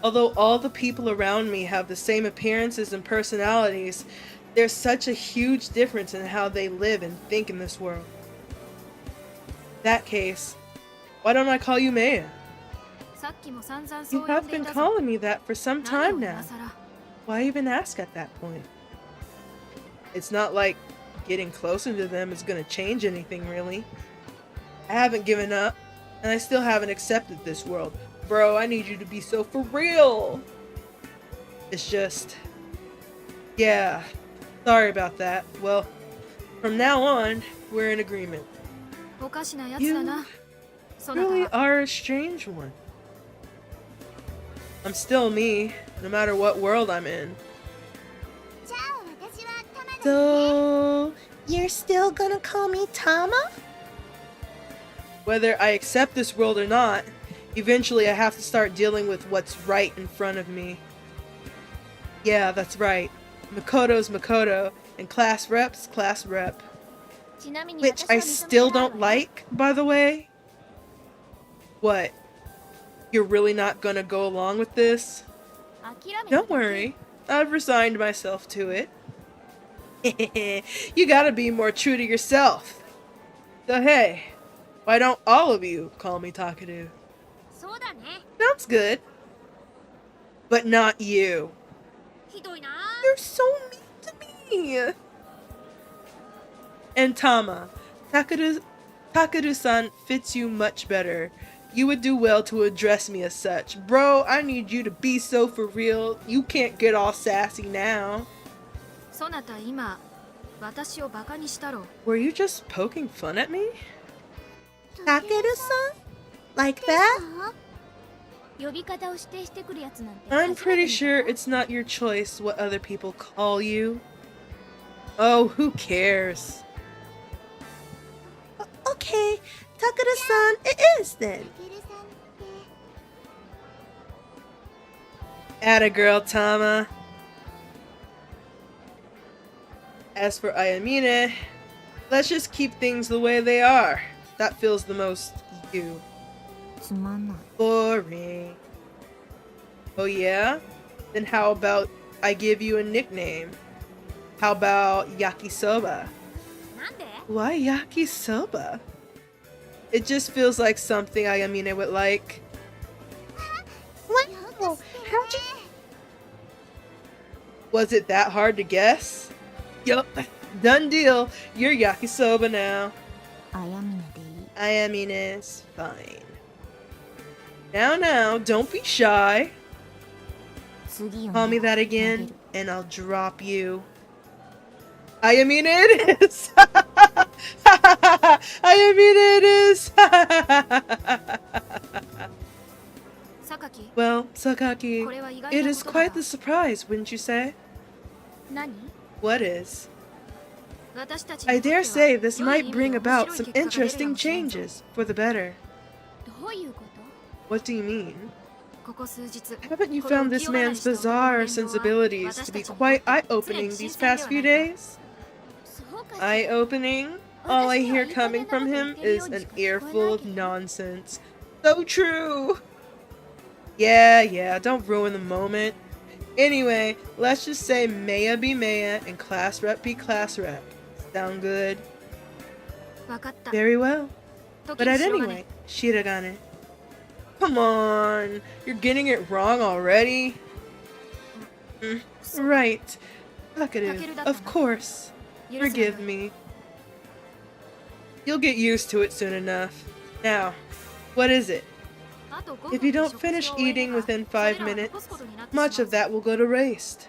Although all the people around me have the same appearances and personalities, there's such a huge difference in how they live and think in this world. In that case, why don't I call you Maya? You have been calling me that for some time now. Why even ask at that point? It's not like getting closer to them is gonna change anything, really. I haven't given up, and I still haven't accepted this world. Bro, I need you to be so for real! It's just... yeah, sorry about that. Well, from now on, we're in agreement. You really are a strange one. I'm still me, no matter what world I'm in. So, you're still gonna call me Tama? Whether I accept this world or not, eventually I have to start dealing with what's right in front of me. Yeah, that's right. Makoto's Makoto, and class rep's class rep. Which I still don't like, by the way. What? You're really not gonna go along with this? Don't worry, I've resigned myself to it. You gotta be more true to yourself. So hey, why don't all of you call me Takeru? Sounds good. But not you. You're so mean to me. And Tama, Takeru-san fits you much better. You would do well to address me as such. Bro, I need you to be so for real. You can't get all sassy now. Were you just poking fun at me? Takeru-san? Like that? I'm pretty sure it's not your choice what other people call you. Oh, who cares? Okay, Takeru-san it is then. Atta girl, Tama. As for Ayamine, let's just keep things the way they are. That feels the most you. Boring. Oh yeah? Then how about I give you a nickname? How about Yakisoba? Why Yakisoba? It just feels like something Ayamine would like. Wow, how'd you... Was it that hard to guess? Yup, done deal. You're Yakisoba now. Ayamine is fine. Now, don't be shy. Call me that again, and I'll drop you. Ayamine it is! Ayamine it is! Well, Sakaki, it is quite the surprise, wouldn't you say? What is? I dare say this might bring about some interesting changes for the better. What do you mean? Haven't you found this man's bizarre sensibilities to be quite eye-opening these past few days? Eye-opening? All I hear coming from him is an earful of nonsense. So true! Yeah, don't ruin the moment. Anyway, let's just say Maya be Maya and class rep be class rep. Sound good? Very well. But at any rate, shirogane. Come on, you're getting it wrong already? Right. Takeru, of course. Forgive me. You'll get used to it soon enough. Now, what is it? If you don't finish eating within 5 minutes, much of that will go to waste.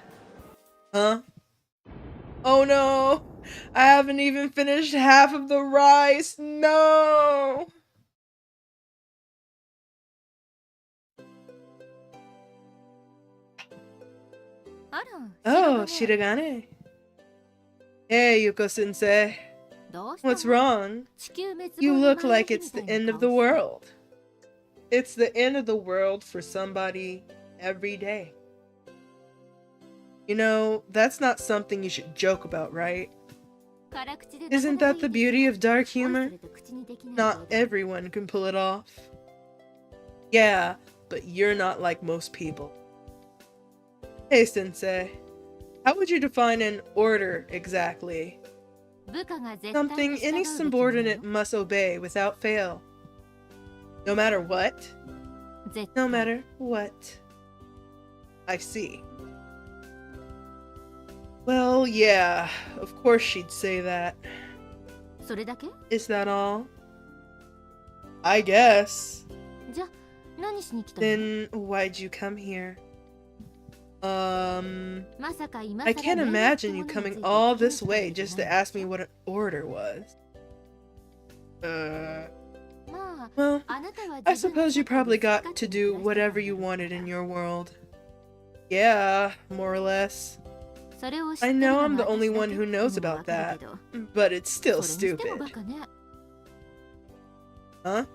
Huh? Oh no! I haven't even finished half of the rice! No! Oh, shirogane. Hey, Yuko-sensei. What's wrong? You look like it's the end of the world. It's the end of the world for somebody every day. You know, that's not something you should joke about, right? Isn't that the beauty of dark humor? Not everyone can pull it off. Yeah, but you're not like most people. Hey, Sensei. How would you define an order exactly? Something any subordinate must obey without fail. No matter what? No matter what. I see. Well, yeah, of course she'd say that. Is that all? I guess. Then why'd you come here? I can't imagine you coming all this way just to ask me what an order was. Well, I suppose you probably got to do whatever you wanted in your world. Yeah, more or less. I know I'm the only one who knows about that, but it's still stupid. Huh?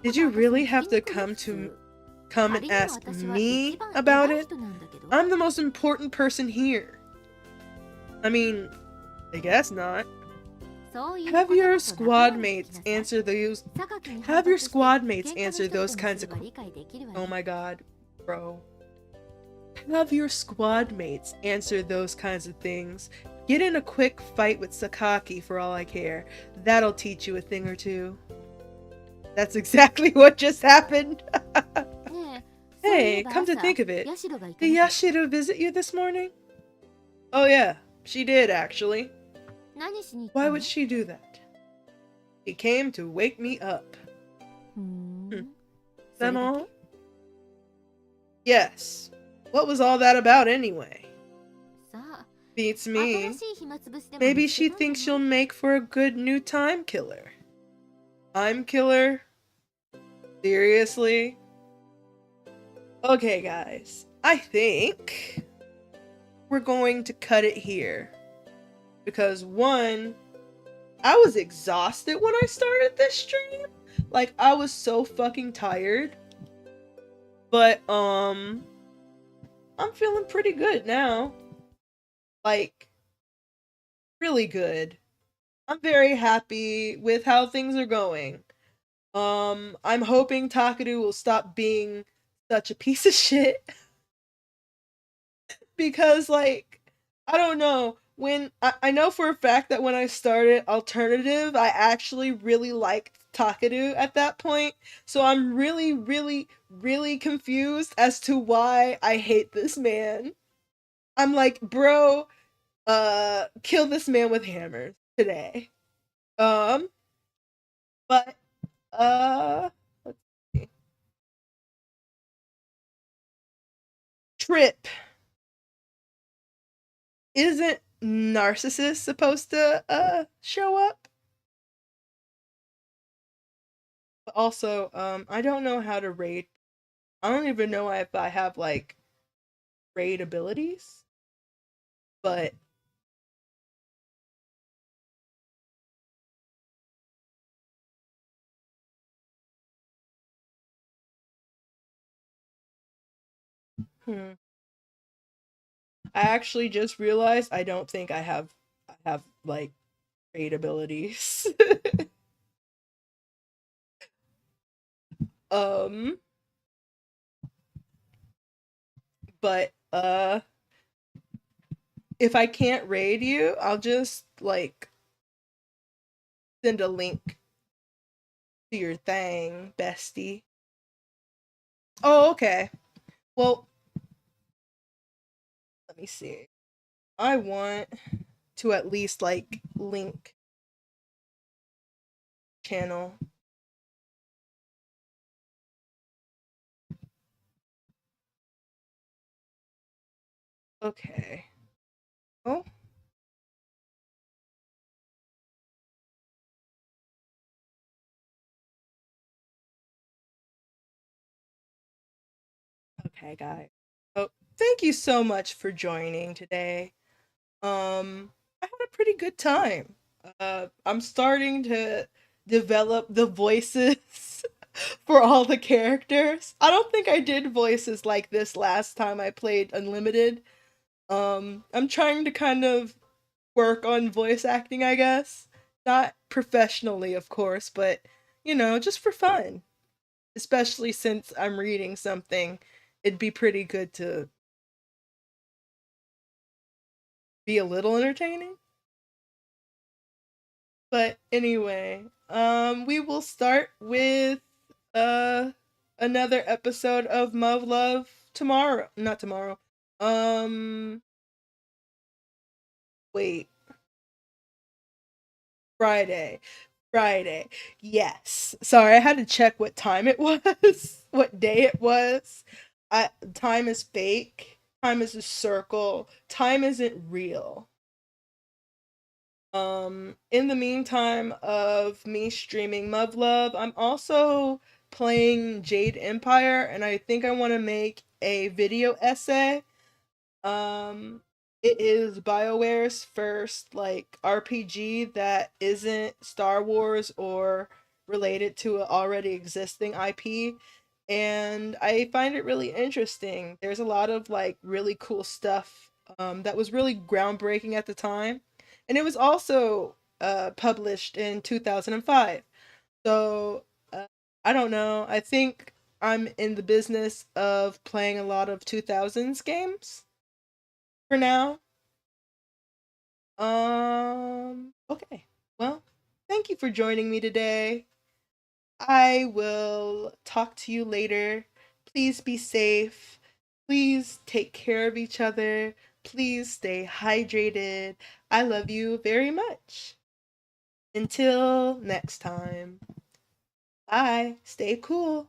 Did you really have to come and ask me about it? I'm the most important person here. I mean, I guess not. Have your squad mates answer those kinds of Oh my god, bro. Have your squad mates answer those kinds of things. Get in a quick fight with Sakaki for all I care. That'll teach you a thing or two. That's exactly what just happened. Hey, come to think of it, did Yashiro visit you this morning? Oh yeah, she did actually. Why would she do that? She came to wake me up. That all? Yes. What was all that about anyway? Beats me. Maybe she thinks she'll make for a good new time killer. Time killer? Seriously? Okay guys, I think we're going to cut it here. Because one, I was exhausted when I started this stream. Like, I was so fucking tired. But, I'm feeling pretty good now. Like, really good. I'm very happy with how things are going. I'm hoping Takeru will stop being such a piece of shit. Because, like, I don't know. When I know for a fact that when I started Alternative, I actually really liked Takeru at that point. So I'm really, really, really confused as to why I hate this man. I'm like, bro, kill this man with hammers today. But, let's see. Trip. Isn't Narcissist supposed to, show up? But also, I don't know how to raid. I don't even know if I have, like, raid abilities. But I actually just realized I don't think I have like raid abilities. But if I can't raid you, I'll just like send a link to your thing, bestie. Oh, okay. Well, let me see. I want to at least like link channel. Okay. Oh. Okay, guys. Oh, thank you so much for joining today. I had a pretty good time. I'm starting to develop the voices for all the characters. I don't think I did voices like this last time I played Unlimited. I'm trying to kind of work on voice acting, I guess. Not professionally, of course, but you know, just for fun. Especially since I'm reading something, it'd be pretty good to be a little entertaining. But anyway, we will start with uh another episode of muv-luv tomorrow. Not tomorrow. Um Wait. Friday. Friday. Yes. Sorry, I had to check what time it was, what day it was. Time is fake. Time is a circle. Time isn't real. In the meantime of me streaming muv-luv, I'm also playing Jade Empire, and I think I want to make a video essay. It is BioWare's first like RPG that isn't Star Wars or related to an already existing IP, and I find it really interesting. There's a lot of like really cool stuff that was really groundbreaking at the time, and it was also published in 2005. So I don't know. I think I'm in the business of playing a lot of 2000s games for now. Okay. Well, thank you for joining me today. I will talk to you later. Please be safe. Please take care of each other. Please stay hydrated. I love you very much. Until next time. Bye. Stay cool.